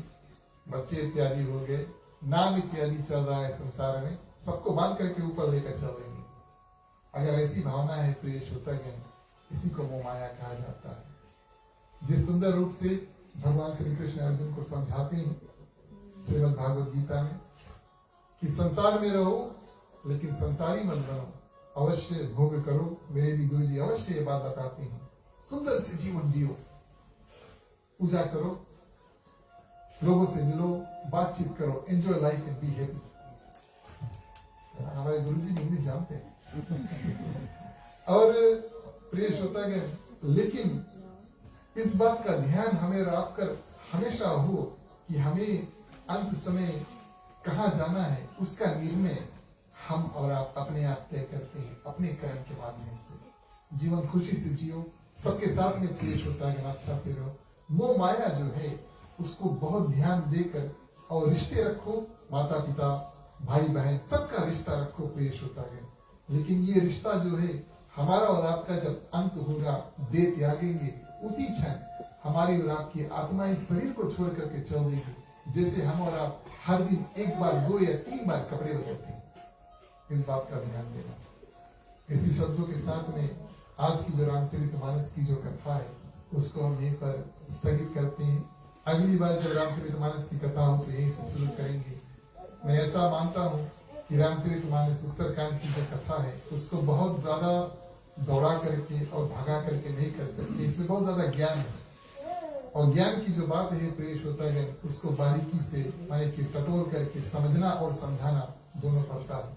बच्चे इत्यादि हो गए, नाम इत्यादि चल रहा है संसार में, सबको बांध करके ऊपर लेकर चलेंगे। अगर ऐसी भावना है प्रिय श्रोतागण, इसी को मोह माया कहा जाता है। जिस सुंदर रूप से भगवान श्री कृष्ण अर्जुन को समझाते हैं श्रीमद् भागवत गीता में कि संसार में रहो लेकिन संसारी मत बनो, अवश्य भोग करो। मेरे भी गुरु जी अवश्य ये बात बताते हैं, सुंदर से जीवन जियो, पूजा करो, लोगों से मिलो, बातचीत करो, enjoy life and be happy. हमारे गुरुजी इंग्लिश जानते हैं। और प्रिय श्रोतागण, लेकिन इस बात का ध्यान हमें और आप कर हमेशा हो कि हमें अंत समय कहाँ जाना है, उसका निर्णय हम और आप अपने आप तय करते हैं अपने कर्म के माध्यम से। जीवन खुशी से जियो, सबके साथ में प्रिय श्रोतागण अच्छा से रहो। वो माया जो है उसको बहुत ध्यान देकर और रिश्ते रखो, माता पिता भाई बहन सबका रिश्ता रखो प्रिय श्रोतागण। लेकिन ये रिश्ता जो है हमारा और आपका जब अंत होगा, दे त्यागेंगे, उसी क्षण हमारी और आपकी आत्मा इस शरीर को छोड़ करके चल देगी। जैसे हम और आप हर दिन एक बार, 2 या 3 बार कपड़े बदलते हैं, इस बात का ध्यान देना। इसी शब्दों के साथ में आज की जो रामचरितमानस की जो कथा है उसको हम यहीं पर स्थगित करते हैं। अगली बार जब रामचरितमानस की कथा हो तो यहीं से शुरू करेंगे। मैं ऐसा मानता हूँ कि रामचरितमानस उत्तरकांड की जो कथा है उसको बहुत ज्यादा दौड़ा करके और भगा करके नहीं कर सकते, इसमें बहुत ज्यादा ज्ञान है। और ज्ञान की जो बात है प्रिय श्रोतागण, उसको बारीकी से माने कि टटोल करके समझना और समझाना दोनों पड़ता है।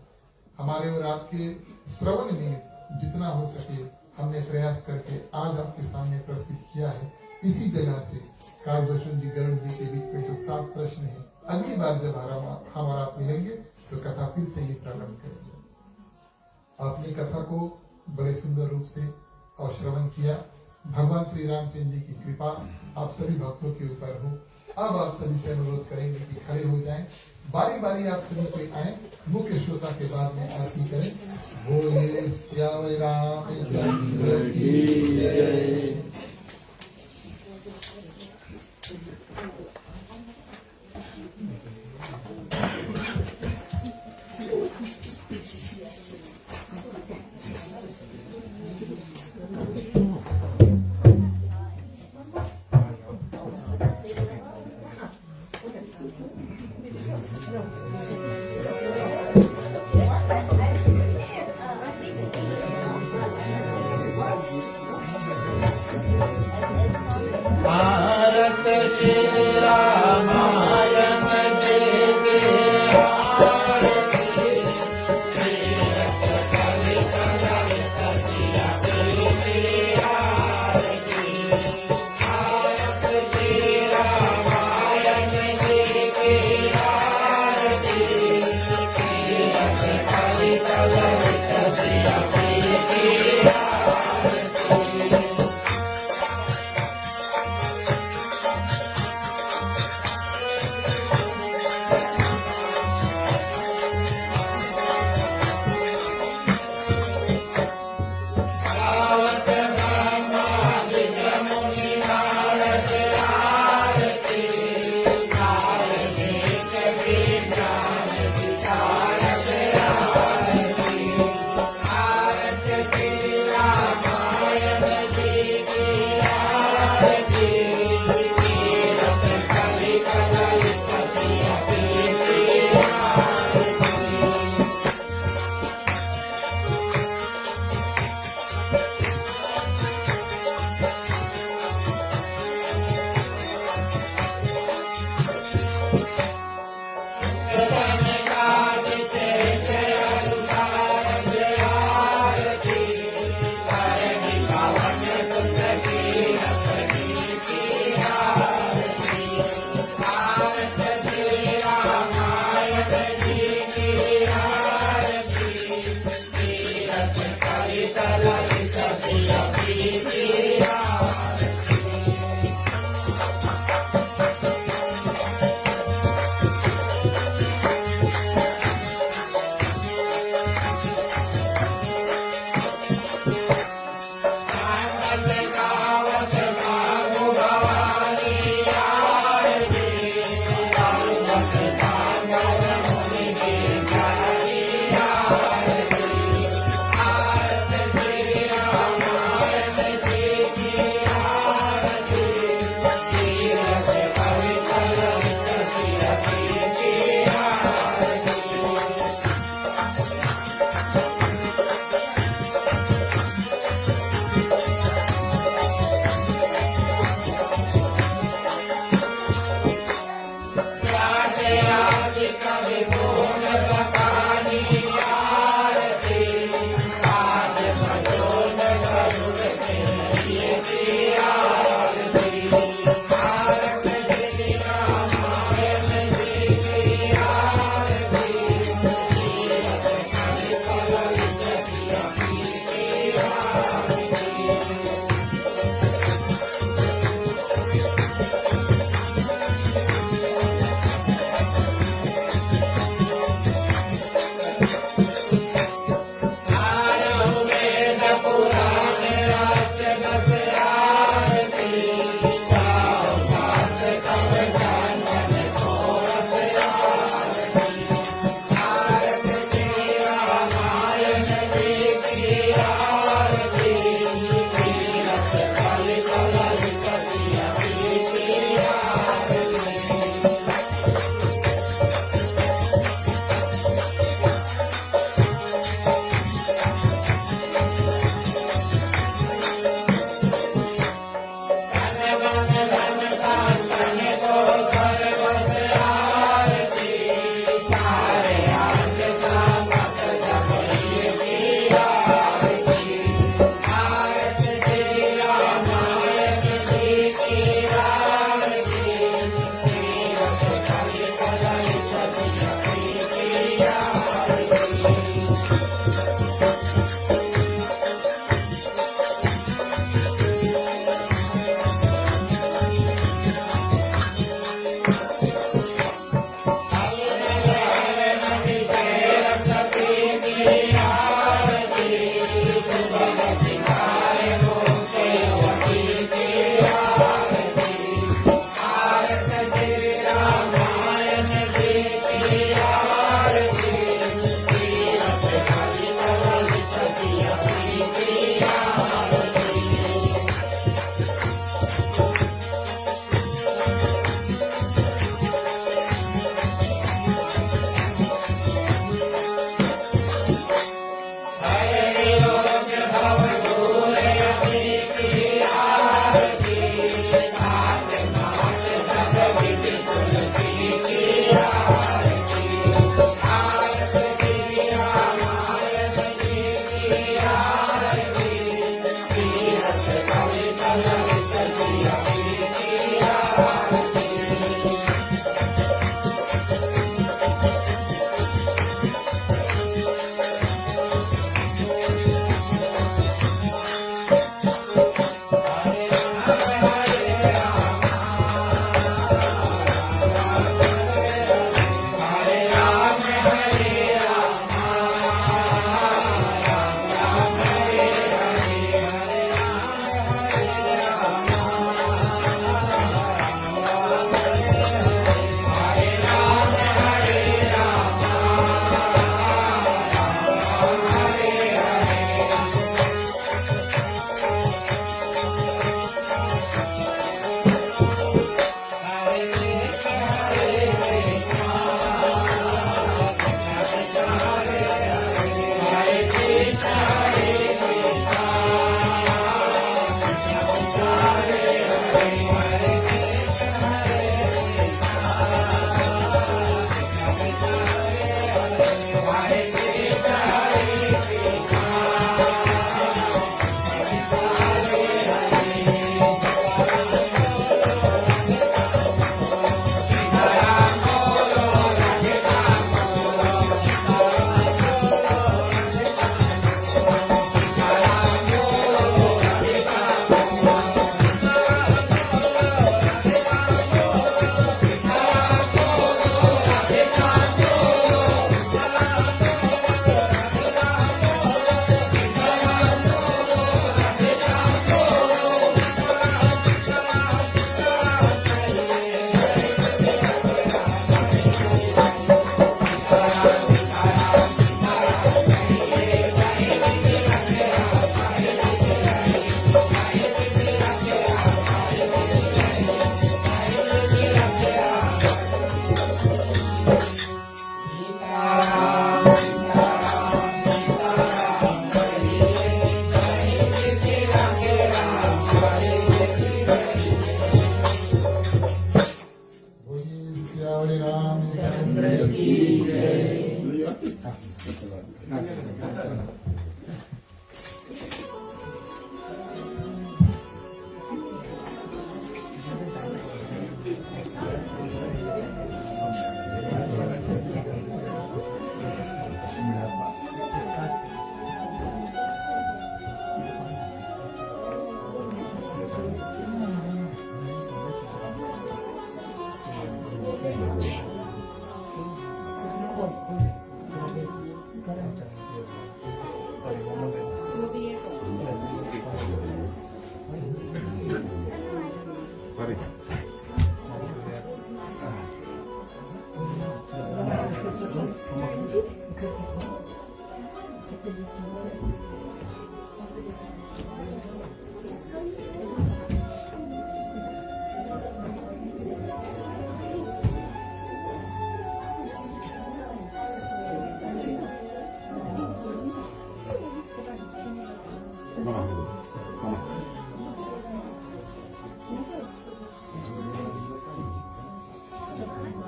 हमारे और आपके श्रवण में जितना हो सके हमने प्रयास करके आज आपके सामने प्रस्तुत किया है। इसी जगह से कालभूषण जी, गरुड़ जी के बीच में जो 7 प्रश्न है, अगली बार जब हम और आप मिलेंगे तो कथा फिर से ही प्रारंभ करेंगे। आपने कथा को बड़े सुंदर रूप से और श्रवण किया। भगवान श्री रामचंद्र जी की कृपा आप सभी भक्तों के ऊपर हो। अब आप सभी से अनुरोध करेंगे कि खड़े हो जाएं, बारी बारी आप सभी पे आए, मुख्य श्रोता के बाद में आरती करें। बोले श्याम रामचंद्र की जय। भारत श्री रामायण जय जय आरती।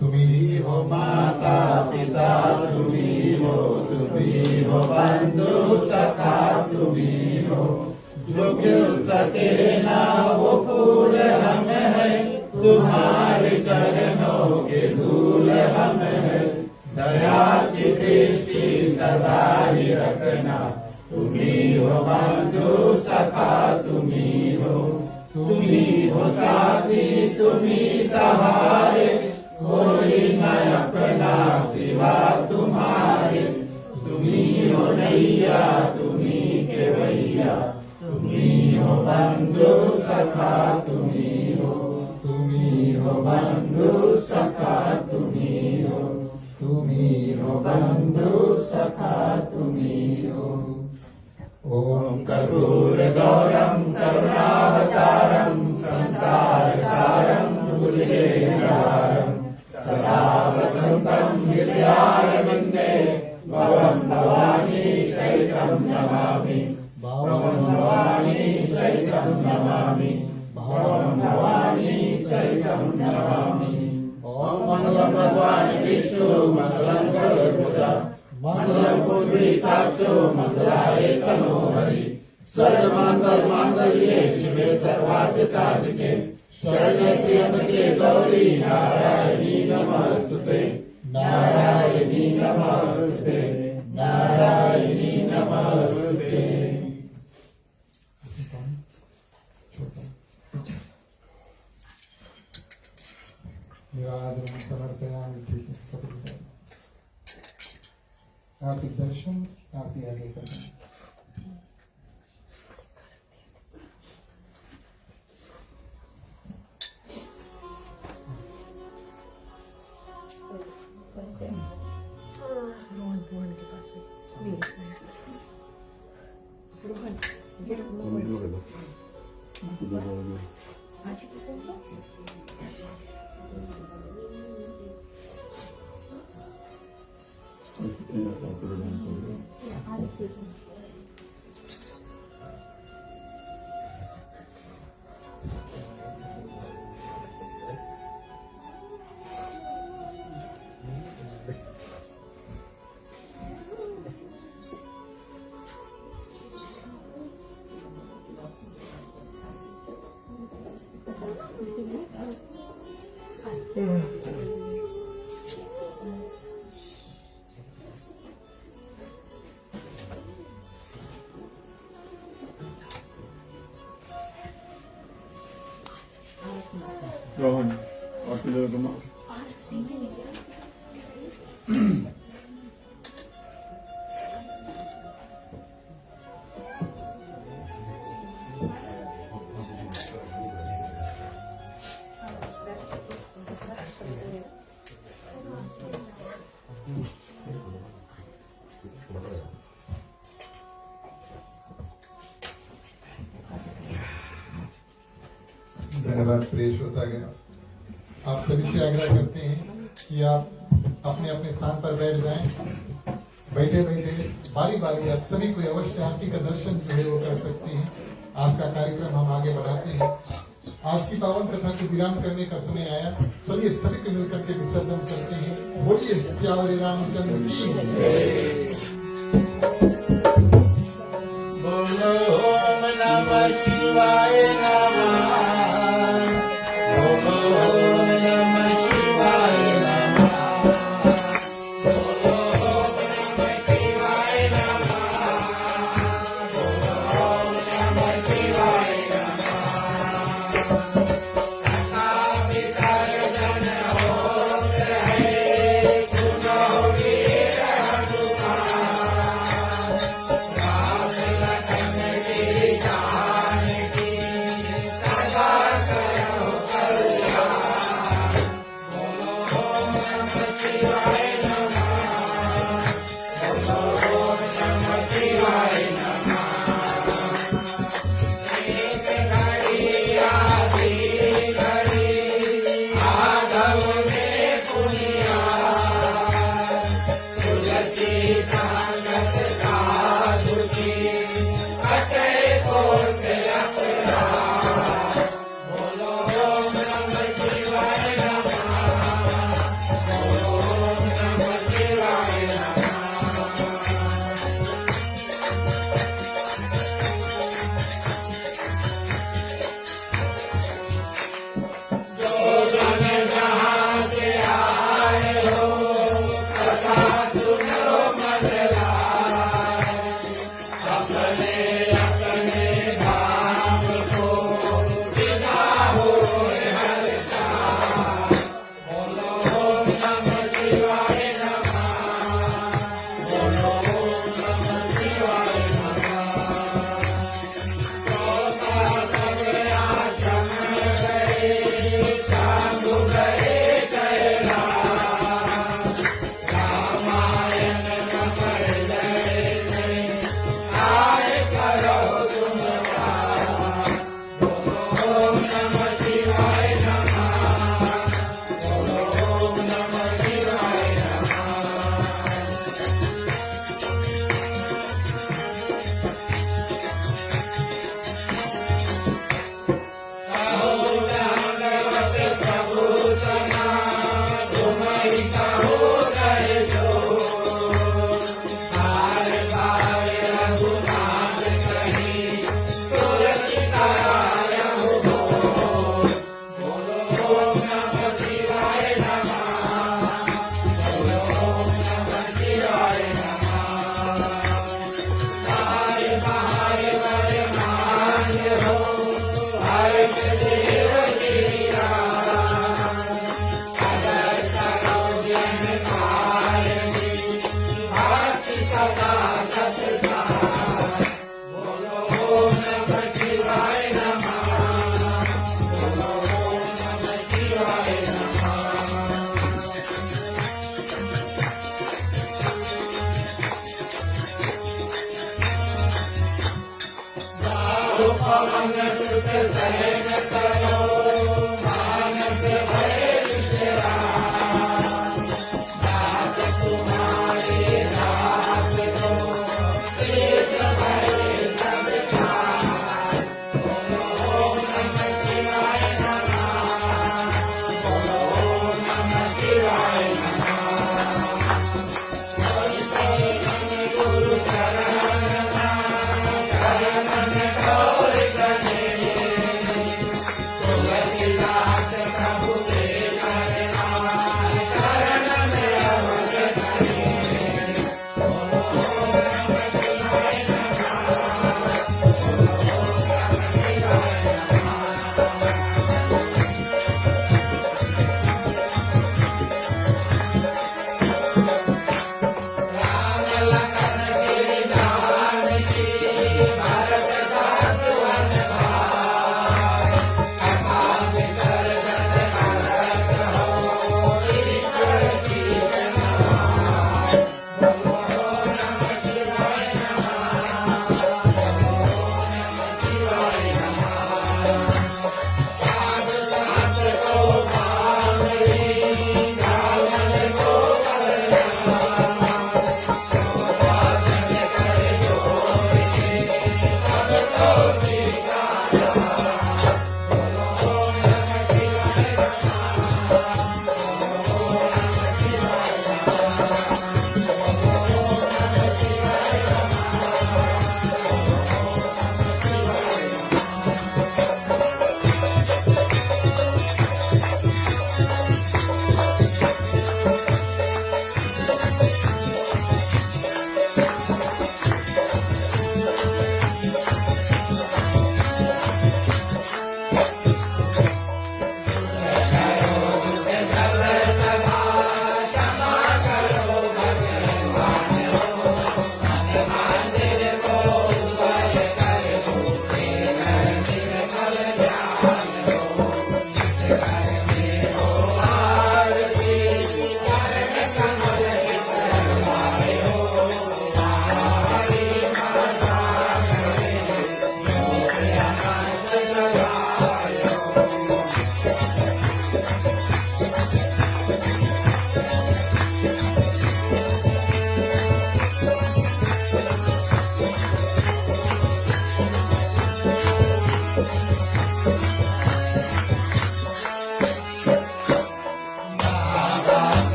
तुम्ही हो माता पिता तुम्ही हो बंधु सखा तुम्ही हो, जो खिल सके ना वो फूल हम है, तुम्हारे चरणों के धूल हम है। दया की दृष्टि सदा ही रखना, तुम्ही हो बंधु सखा तुम्ही हो साथी तुम्ही सहारे, कोई न अपना सिवा तुम्हारे। तुम्ही हो नैया तुम्ही केवैया, तुम्ही हो बंधु सखा तुम्ही चरितं नमामि। ॐ मंगलम भगवान विष्णु मंगलम गरुड़ मंगलम पुंडरीकाक्षो मंगलाय तनोहरि सर्वमंगल मांगल्ये शिवे सर्वार्थ साधिके शरण्ये त्र्यंबके गौरी नारायणी नमस्तुते नारायणी नमस्तुते नारायणी नमस्ते। निराजनं समर्पयामि। ठीक है, पकड़ लो। आरती दर्शन, आरती आगे करना। रोहन के पास रोहन आज रोहन और किधर घुमा धन्यवाद प्रिय श्रोतागण। आप सभी से आग्रह करते हैं कि आप अपने अपने स्थान पर बैठ जाएं। बैठे बैठे बारी बारी आप सभी को अवश्य आरती का दर्शन जो है वो कर सकते हैं। आज का कार्यक्रम हम आगे बढ़ाते हैं। आज की पावन कथा को विराम करने का समय आया। चलिए सभी को मिलकर के विसर्जन करते हैं। बोलिए श्यावरी रामचंद्र की बोलो ओम नमः शिवाय नमः। बोलो ओम नमः शिवाय नमः। बोलो ओम नमः शिवाय नमः। बोलो ओम नमः शिवाय नमः। कथा विसर्जन होत है सुनो वीर हनुमान।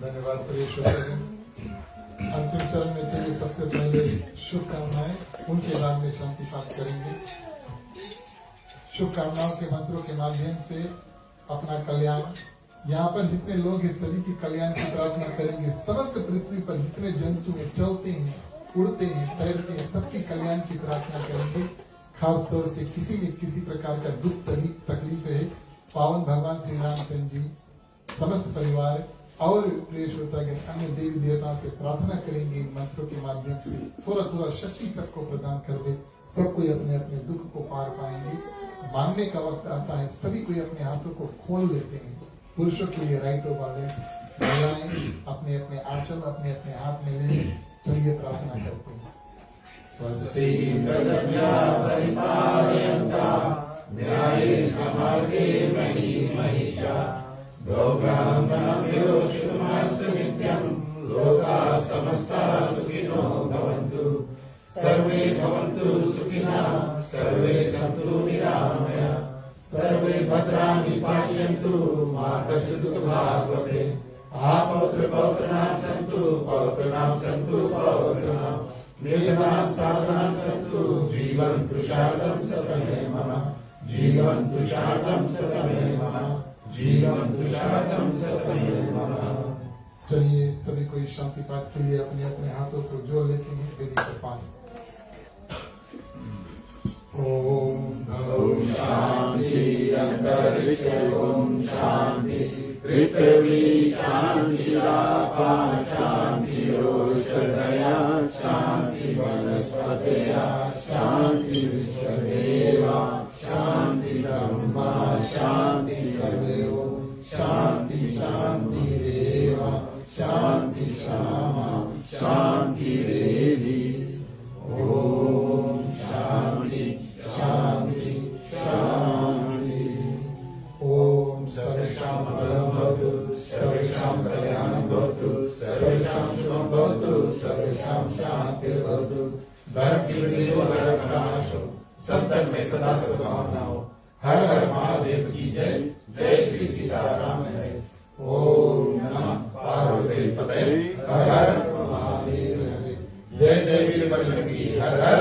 धन्यवाद प्रिय श्रोतागण। अंतिम चरण में चलिए सबसे पहले शुभकामनाएं उनके नाम में शांति पाठ करेंगे। शुभकामनाओं के मंत्रों के माध्यम से अपना कल्याण यहाँ पर जितने लोग हैं सभी की कल्याण की प्रार्थना करेंगे। समस्त पृथ्वी पर जितने जंतु हैं, चलते हैं, उड़ते हैं, तैरते हैं, सबकी कल्याण की प्रार्थना करेंगे। खास तौर से किसी में किसी प्रकार का दुख तकलीफ है, पावन भगवान श्री रामचंद्र जी समस्त परिवार और प्रिय श्रोतागण अन्य देवी देवताओं से प्रार्थना करेंगे इन मंत्रों के माध्यम से। थोड़ा थोड़ा शक्ति सबको प्रदान कर दे, सब कोई अपने अपने दुख को पार पाएंगे। मांगने का वक्त आता है, सभी कोई अपने हाथों को खोल लेते हैं। पुरुषों के लिए राइट वाले, महिलाएं अपने अपने आंचल अपने अपने हाथ में ले। चलिए प्रार्थना करते हैं। स्वस्ति प्रजभ्यः परिपालयन्तः न्यायेन मार्गेण महिषा गोब्राह्मणेभ्यो शुभमस्तु नित्यं लोकाः समस्ताः सुखिनो भवन्तु सर्वे भवन्तु सुखिनः सर्वे सन्तु निरामयाः सर्वे भद्राणि पश्यन्तु मा कश्चित् दुःखभाग् भवेत् पौत्रनां सन्तु पौत्रनां निर्जनाः साधनाः सन्तु जीवन्तु शारदं सतमे मम जीवन्तु शारदं सतमे मम जीवन्तु शारदं सतमे मम। चलिए सभी कोई शांति पाठ के लिए अपने अपने हाथों को जोड़ लेते हैं। देवी को पानी। ओम शांति अंतरिक्ष ओम शांति पृथ्वी शांति आकाश शांति औषधया शांति वनस्पतया शांति विश्वदेवा शांति ब्रह्मा शांति सर्वो शांति शांति देवा शांति श्यामा शांति देवी। ओम शांति शांति शांति। ओम सर्वेषां मंगलं भवतु सर्वेषां कल्याणं भवतु सर्वेषां शुभं भवतु सर्वेषां शान्तिर्भवतु। धर्म की वृद्धि हो, धर्म का नाश हो, संतन में सदा सद्भावना हो। हर हर महादेव की जय। जय श्री सीताराम है। ओम नमः पार्वती पतये हर हर महादेव। जय जय वीर बजरंगी हर हर